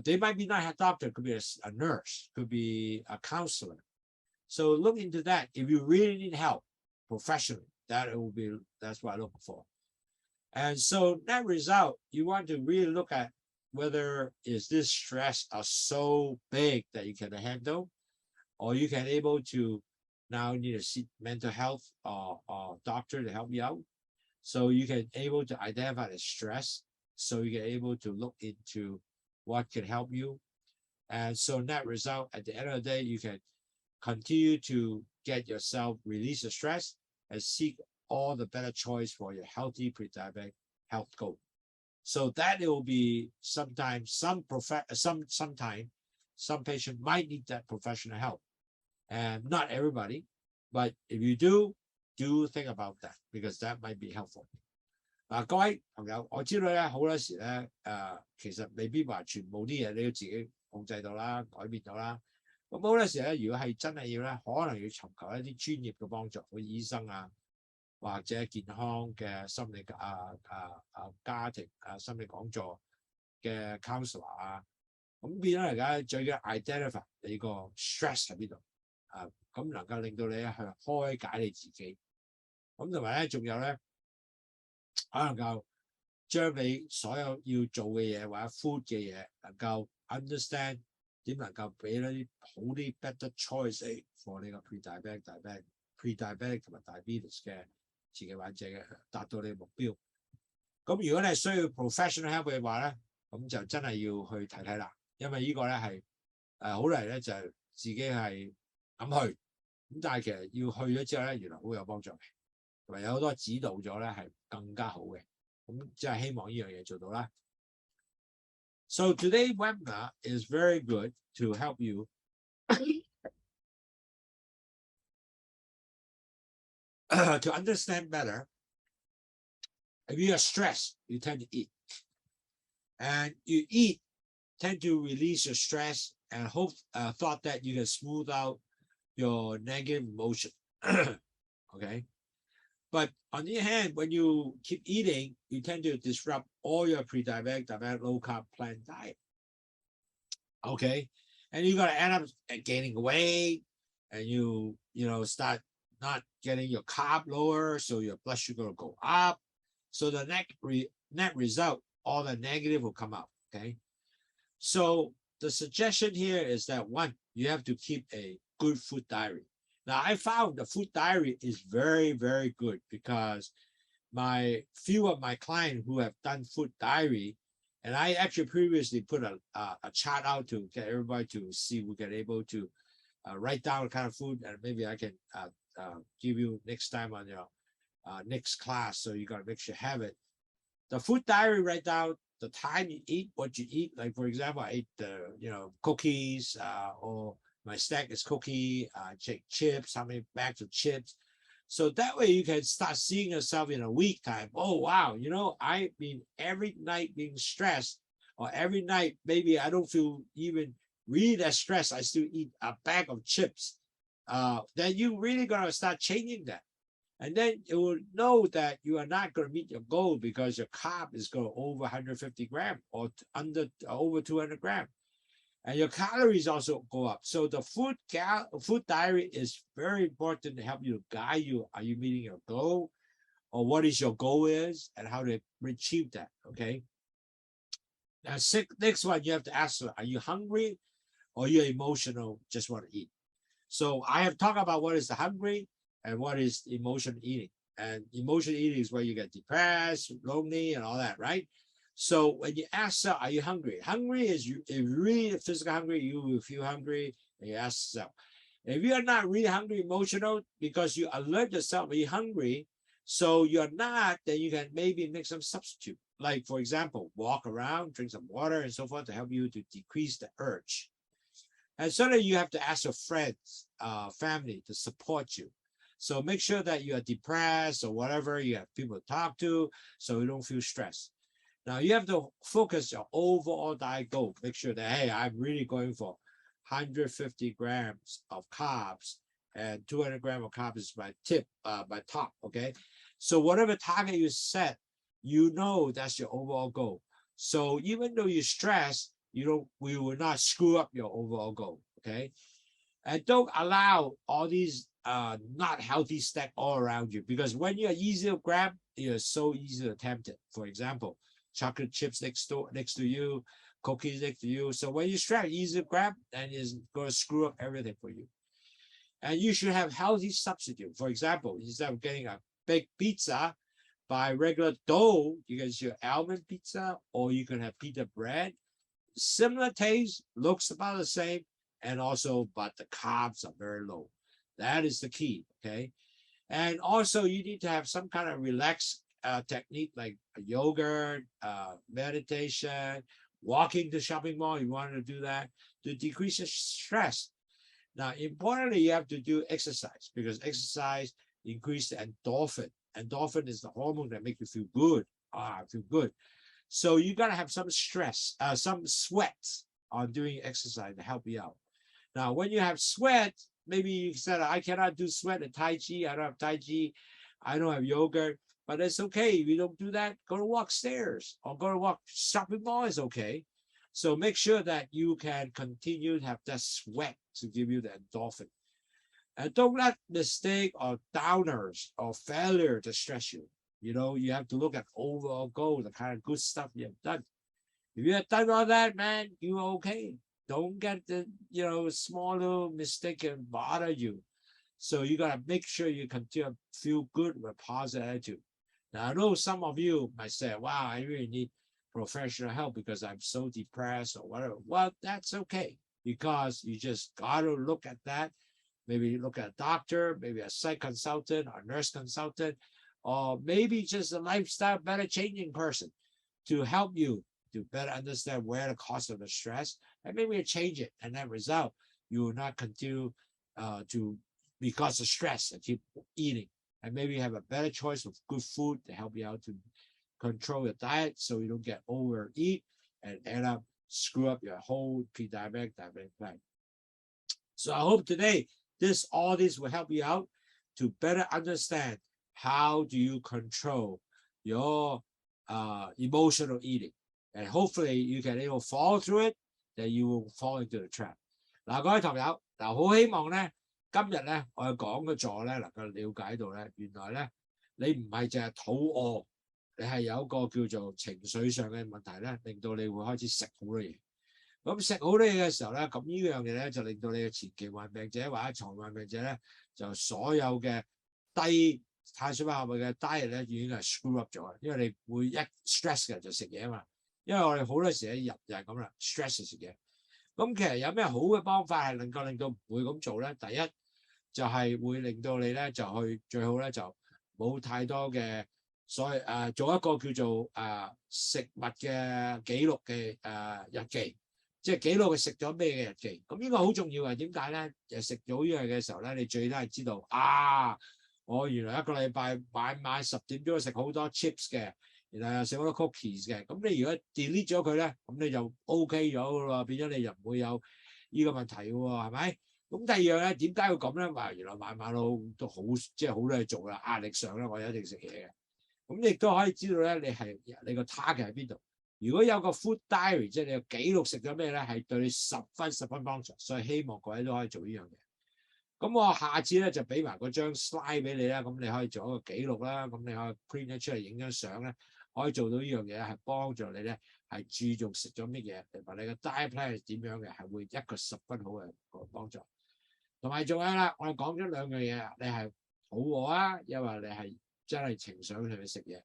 They might be not a doctor, could be a nurse, could be a counselor. So look into that. If you really need help professionally, that's what I look for. And so that result, you want to really look at whether is this stress are so big that you can handle, or you can able to now need to seek mental health or doctor to help you out. So you can able to identify the stress, so you can able to look into what can help you. And so that result, at the end of the day, you can continue to get yourself release the stress and seek all the better choice for your healthy pre-diabetic health goal. So that it will be sometimes some patient might need that professional help, and not everybody, but if you do think about that, because that might be helpful. 各位朋友，我知道咧好多時咧其實未必話全部啲嘢你要自己控制到啦，改變到啦。咁好多時咧，如果係真係要咧，可能要尋求一啲專業嘅幫助，好似醫生啊，或者健康嘅心理家庭心理講座嘅 counselor 啊，咁變咗嚟講，最緊 identify 你個 stress 喺邊度咁能夠令到你去開解你自己。咁同埋咧，仲有咧，可能夠將你所有要做嘅嘢或者 food 嘅嘢，能夠 understand 點能夠俾一啲好啲 better choice for 你個 pre-diabetic 同埋 diabetes 嘅自己患者嘅達到你嘅目標。咁如果你係需要 professional help 嘅話咧，咁就真係要去睇睇啦，因為呢個咧係好多人咧就係自己係咁去，咁但係其實要去咗之後咧，原來好有幫助嘅，同埋有好多指導咗咧係更加好嘅。咁即係希望呢樣嘢做到啦。So today's webinar is very good to help you to understand better. If you are stressed, you tend to eat. And you eat, tend to release your stress and thought that you can smooth out your negative emotion. Okay? But on the other hand, when you keep eating, you tend to disrupt all your pre-diabetic, diabetic, low-carb plant diet. Okay? And you're going to end up gaining weight, and you start not getting your carb lower, so your blood sugar will go up. So the net result, all the negative will come out. Okay? So the suggestion here is that, one, you have to keep a good food diary. Now, I found the food diary is very, very good because few of my clients who have done food diary And I actually previously put a chart out to get everybody to see we can able to write down the kind of food, and maybe I can give you next time on your next class. So you got to make sure you have it. The food diary, write down the time you eat, what you eat. Like for example, I ate cookies, or my snack is cookie, take chips, how many bags of chips. So that way you can start seeing yourself in a week time. Oh, wow. I've been every night being stressed, or every night, maybe I don't feel even really that stressed. I still eat a bag of chips. Then you really going to start changing that. And then you will know that you are not going to meet your goal because your carb is going over 150 grams or over 200 grams. And your calories also go up. So the food diary is very important to help you, guide you. Are you meeting your goal, or what is your goal is, and how to achieve that? Okay. Now, next one, you have to ask, are you hungry, or you're emotional, just want to eat? So I have talked about what is the hungry and what is emotional eating. And emotional eating is where you get depressed, lonely, and all that, right? So when you ask yourself, are you hungry? Hungry is if you're really physically hungry, you will feel hungry, and you ask yourself. If you are not really hungry, emotional, because you alert yourself, are you hungry? So you're not, then you can maybe make some substitute. Like, for example, walk around, drink some water, and so forth to help you to decrease the urge. And certainly you have to ask your friends, family to support you. So make sure that you are depressed or whatever, you have people to talk to so you don't feel stressed. Now you have to focus your overall diet goal. Make sure that, hey, I'm really going for 150 grams of carbs, and 200 grams of carbs is my top, okay? So whatever target you set, that's your overall goal. So even though you're stressed, we will not screw up your overall goal, okay? And don't allow all these not healthy snack all around you, because when you're easy to grab, you're so easy to tempt it. For example, chocolate chips next to you, cookies next to you. So when you stress, easy to grab, and it's going to screw up everything for you. And you should have healthy substitute. For example, instead of getting a big pizza by regular dough, you can use almond pizza, or you can have pita bread. Similar taste, looks about the same, and also, but the carbs are very low. That is the key, okay? And also, you need to have some kind of relaxed technique like yogurt, meditation, walking to shopping mall. You want to do that to decrease the stress. Now, importantly, you have to do exercise, because exercise increases endorphin. Endorphin is the hormone that makes you feel good. Feel good. So you got to have some stress, some sweat on doing exercise to help you out. Now, when you have sweat, maybe you said, I cannot do sweat at Tai Chi. I don't have Tai Chi. I don't have yogurt. But it's okay. If you don't do that, go to walk stairs or go to walk shopping mall is okay. So make sure that you can continue to have that sweat to give you the endorphin. And don't let mistake or downers or failure to stress you. You have to look at overall goal, the kind of good stuff you have done. If you have done all that, man, you're okay. Don't get the, small little mistake and bother you. So you got to make sure you continue to feel good with a positive attitude. Now, I know some of you might say, wow, I really need professional help because I'm so depressed or whatever. Well, that's okay, because you just got to look at that. Maybe look at a doctor, maybe a psych consultant or nurse consultant, or maybe just a lifestyle better changing person to help you to better understand where the cause of the stress, and maybe you change it. And that result, you will not continue to because of stress and keep eating. And maybe you have a better choice of good food to help you out to control your diet so you don't get overeat and end up screw up your whole pre-diabetic diabetic plan. So I hope today all this will help you out to better understand how do you control your emotional eating. And hopefully you can able fall through it, that you will fall into the trap. 嗱，各位同友，好希望咧，今日咧我講嘅座咧能夠了解到咧，原來咧你唔係淨係肚餓，你係有一個叫做情緒上嘅問題咧，令到你會開始食好多嘢。咁食好多嘢嘅時候咧，咁呢樣嘢咧就令到你嘅前期患病者或者床患病者咧，就所有嘅低碳水化合物嘅 diet 咧已經係 screw up 咗，因為你會一 stress 嘅就食嘢啊嘛。因為我哋好多時咧人就係咁啦 ，stress 食嘢。咁其實有咩好嘅方法係能夠令到唔會咁做咧？第一就係會令到你咧就去最好咧就冇太多嘅所謂做一個叫做食物嘅記錄嘅日記，即係記錄佢食咗咩嘅日記。咁呢個好重要嘅，點解咧？食咗呢樣嘅時候咧，你最都係知道我原來一個禮拜晚10點鐘食好多 chips 嘅，然後又食好多 cookies 嘅。咁你如果 delete 咗佢咧，咁你就 OK 咗噶咯，變咗你就唔會有呢個問題嘅喎，係咪？咁第二樣咧，點解要咁咧？話原來晚都好，即係好多嘢做啦，壓力上咧，我一定食嘢嘅。咁亦都可以知道咧，你個 target 喺邊度。如果有個 food diary， 即係你個記錄食咗咩咧，係對你十分幫助。所以希望各位都可以做呢樣嘢。咁我下次咧就俾埋嗰張 slide 俾你啦，咁你可以做一個記錄啦，咁你可以 print 出嚟影張相咧，可以做到呢樣嘢，係幫助你咧係注重食咗乜嘢，同埋你個 diet plan 係點樣嘅，係會一個十分好嘅幫助。同埋仲有啦，我哋講咗兩樣嘢，你係肚餓啊，因為你係真係情緒上去食嘢。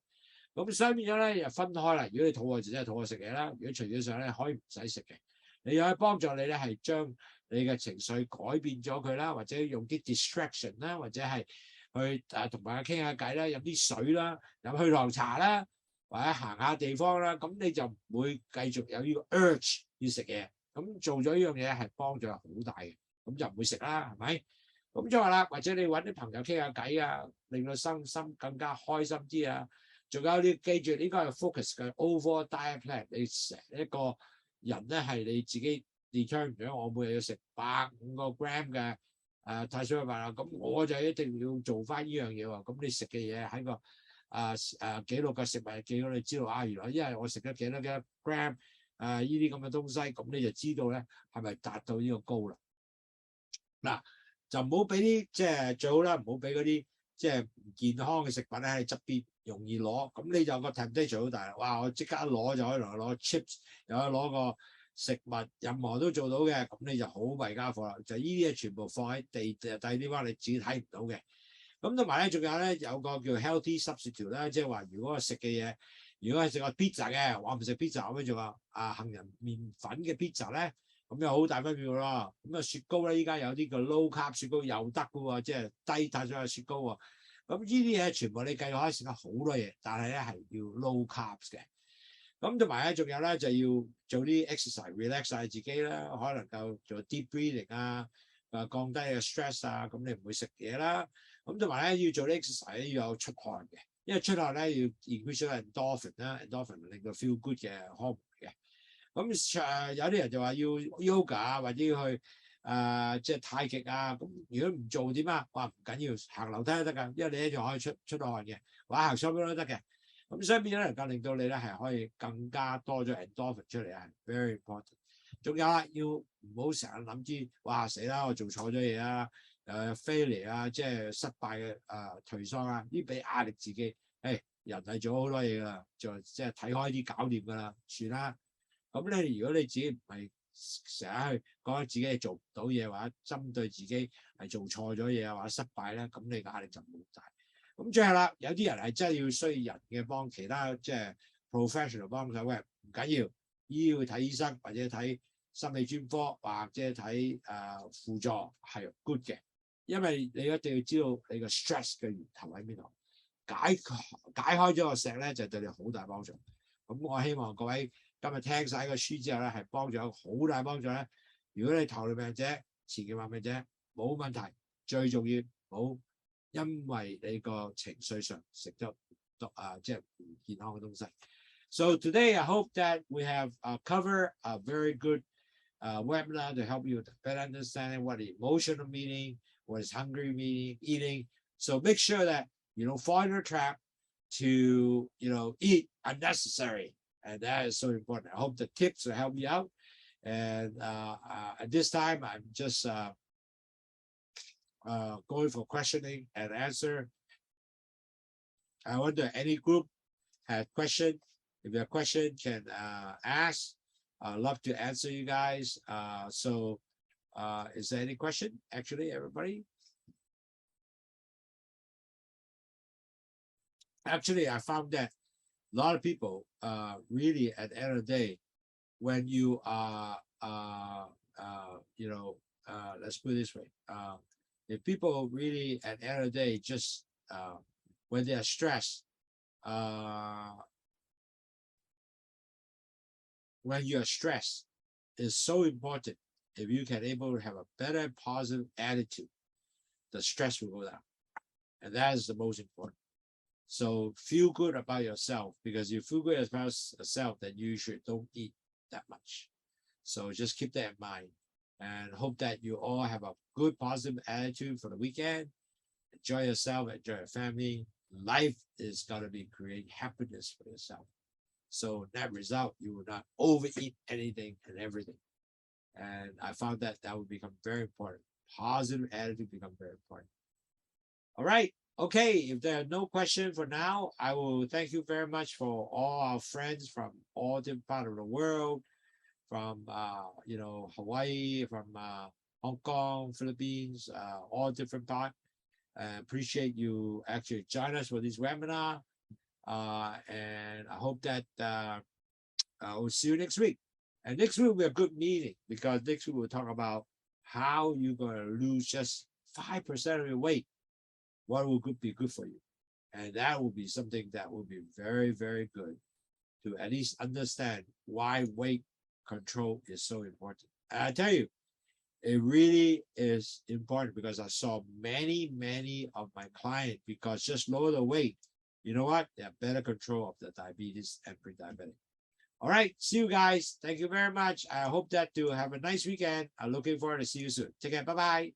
咁所以變咗咧又分開啦。如果你肚餓就真係肚餓食嘢啦。如果隨住上咧可以唔使食嘅，你又可以幫助你咧係將你嘅情緒改變咗佢啦，或者用啲 distraction 啦，或者係去同朋友傾下偈啦，飲啲水啦，飲去糖茶啦，或者行下地方啦，咁你就唔會繼續有呢個 urge 要食嘢。咁做咗呢樣嘢係幫助好大嘅，咁就唔會食啦，係咪？咁就話啦，或者你揾啲朋友傾下偈啊，令到心更加開心啲啊。仲有你記住，呢個係 focus 嘅 over diet plan。你成一個人咧係你自己 determine 咗，我每日要食150個 gram 嘅碳水化合物啦，咁我就一定要做翻呢樣嘢喎。咁你食嘅嘢喺個記錄嘅食物記錄，你知道原來因為我食咗幾多 gram 呢啲咁嘅東西，咁你就知道咧係咪達到呢個高啦。嗱，就唔好俾啲即係最好啦，唔好俾嗰啲即係唔健康嘅食品咧喺側邊容易攞，咁你就個 temptation 好大啦。哇！我即刻一攞就可以攞 chips， 又可以攞個食物，任何都做到嘅，咁你就好弊家伙啦。就呢啲嘢全部放喺第二啲話你自己睇唔到嘅。咁同埋咧，仲有咧有個叫 healthy substitute 啦，即係話如果我食嘅嘢，如果係食個 pizza 嘅，我唔食 pizza，咁樣做杏仁麵粉嘅 pizza 咧。咁又好大分別咯。咁雪糕咧，依家有啲叫 low carb 雪糕又得嘅喎，即係低碳水嘅雪糕喎。咁呢啲嘢全部你繼續可以食得好多嘢，但係咧係要 low carbs 嘅。咁同埋咧，仲有咧就要做啲 exercise，relax 晒自己啦，可能夠做 deep breathing 降低嘅 stress 咁你唔會食嘢啦。咁同埋咧要做啲 exercise 要有出汗嘅，因為出汗咧要 increase endorphin 啦 ，endorphin 令到 feel good 嘅荷爾蒙嘅。咁有啲人就話要 yoga 或者要去即係太極咁如果唔做點啊？話唔緊要，行樓梯都得㗎，因為你一樣可以出汗嘅，或者行雙邊都得嘅。咁所以變咗能夠令到你咧係可以更加多咗 endorphin 出嚟係 very important。仲有啦，要唔好成日諗住哇死啦，我做錯咗嘢failure 即係失敗嘅頹喪呢俾壓力自己。人係做好多嘢㗎，就即係睇開啲搞掂㗎啦，算啦。咁你如果你自己唔係成日去講自己係做唔到嘢，或者針對自己係做錯咗嘢或者失敗咧，咁你嘅壓力就冇大。咁最後啦，有啲人係真係要需要人嘅幫，其他即係 professional 幫手嘅，唔緊要，要睇醫生或者睇心理專科或者睇輔助係 good 嘅，因為你一定要知道你個 stress 嘅源頭喺邊度，解開咗個石咧就對你好大幫助。咁我希望各位今日聽晒個書之後咧，係幫助好大幫助咧。如果你糖尿病者、前期患病者冇問題，最重要冇因為你個情緒上食咗即係唔健康嘅東西。So today I hope that we have covered a very good webinar to help you to better understand what is emotional eating, what is hungry eating. So make sure that you don't fall in a trap to eat unnecessary. And that is so important. I hope the tips will help you out. And at this time, I'm just going for questioning and answer. I wonder any group had question. If you have a question, can ask. I'd love to answer you guys. So is there any question? Actually, everybody? Actually, I found that A lot of people really at the end of the day, when you let's put it this way, if people really at the end of the day just when they are stressed, uh, when you are stressed, it's so important. If you can able to have a better positive attitude, the stress will go down, and that is the most important. So feel good about yourself, because you feel good about yourself, then you should don't eat that much. So just keep that in mind, and hope that you all have a good positive attitude for the weekend. Enjoy yourself, enjoy your family. Life is gonna be create happiness for yourself. So that result, you will not overeat anything and everything. And I found that that would become very important. Positive attitude become very important. All right. Okay. If there are no questions for now, I will thank you very much for all our friends from all different parts of the world, from Hawaii, from Hong Kong, Philippines, all different parts. Appreciate you actually join us for this webinar. And I hope that we'll see you next week. And next week will be a good meeting, because next week we'll talk about how you're going to lose just 5% of your weight. What will be good for you? And that will be something that will be very, very good to at least understand why weight control is so important. And I tell you, it really is important, because I saw many, many of my clients, because just lower the weight, you know what? They have better control of the diabetes and pre-diabetic. All right. See you guys. Thank you very much. I hope that you have a nice weekend. I'm looking forward to see you soon. Take care. Bye-bye.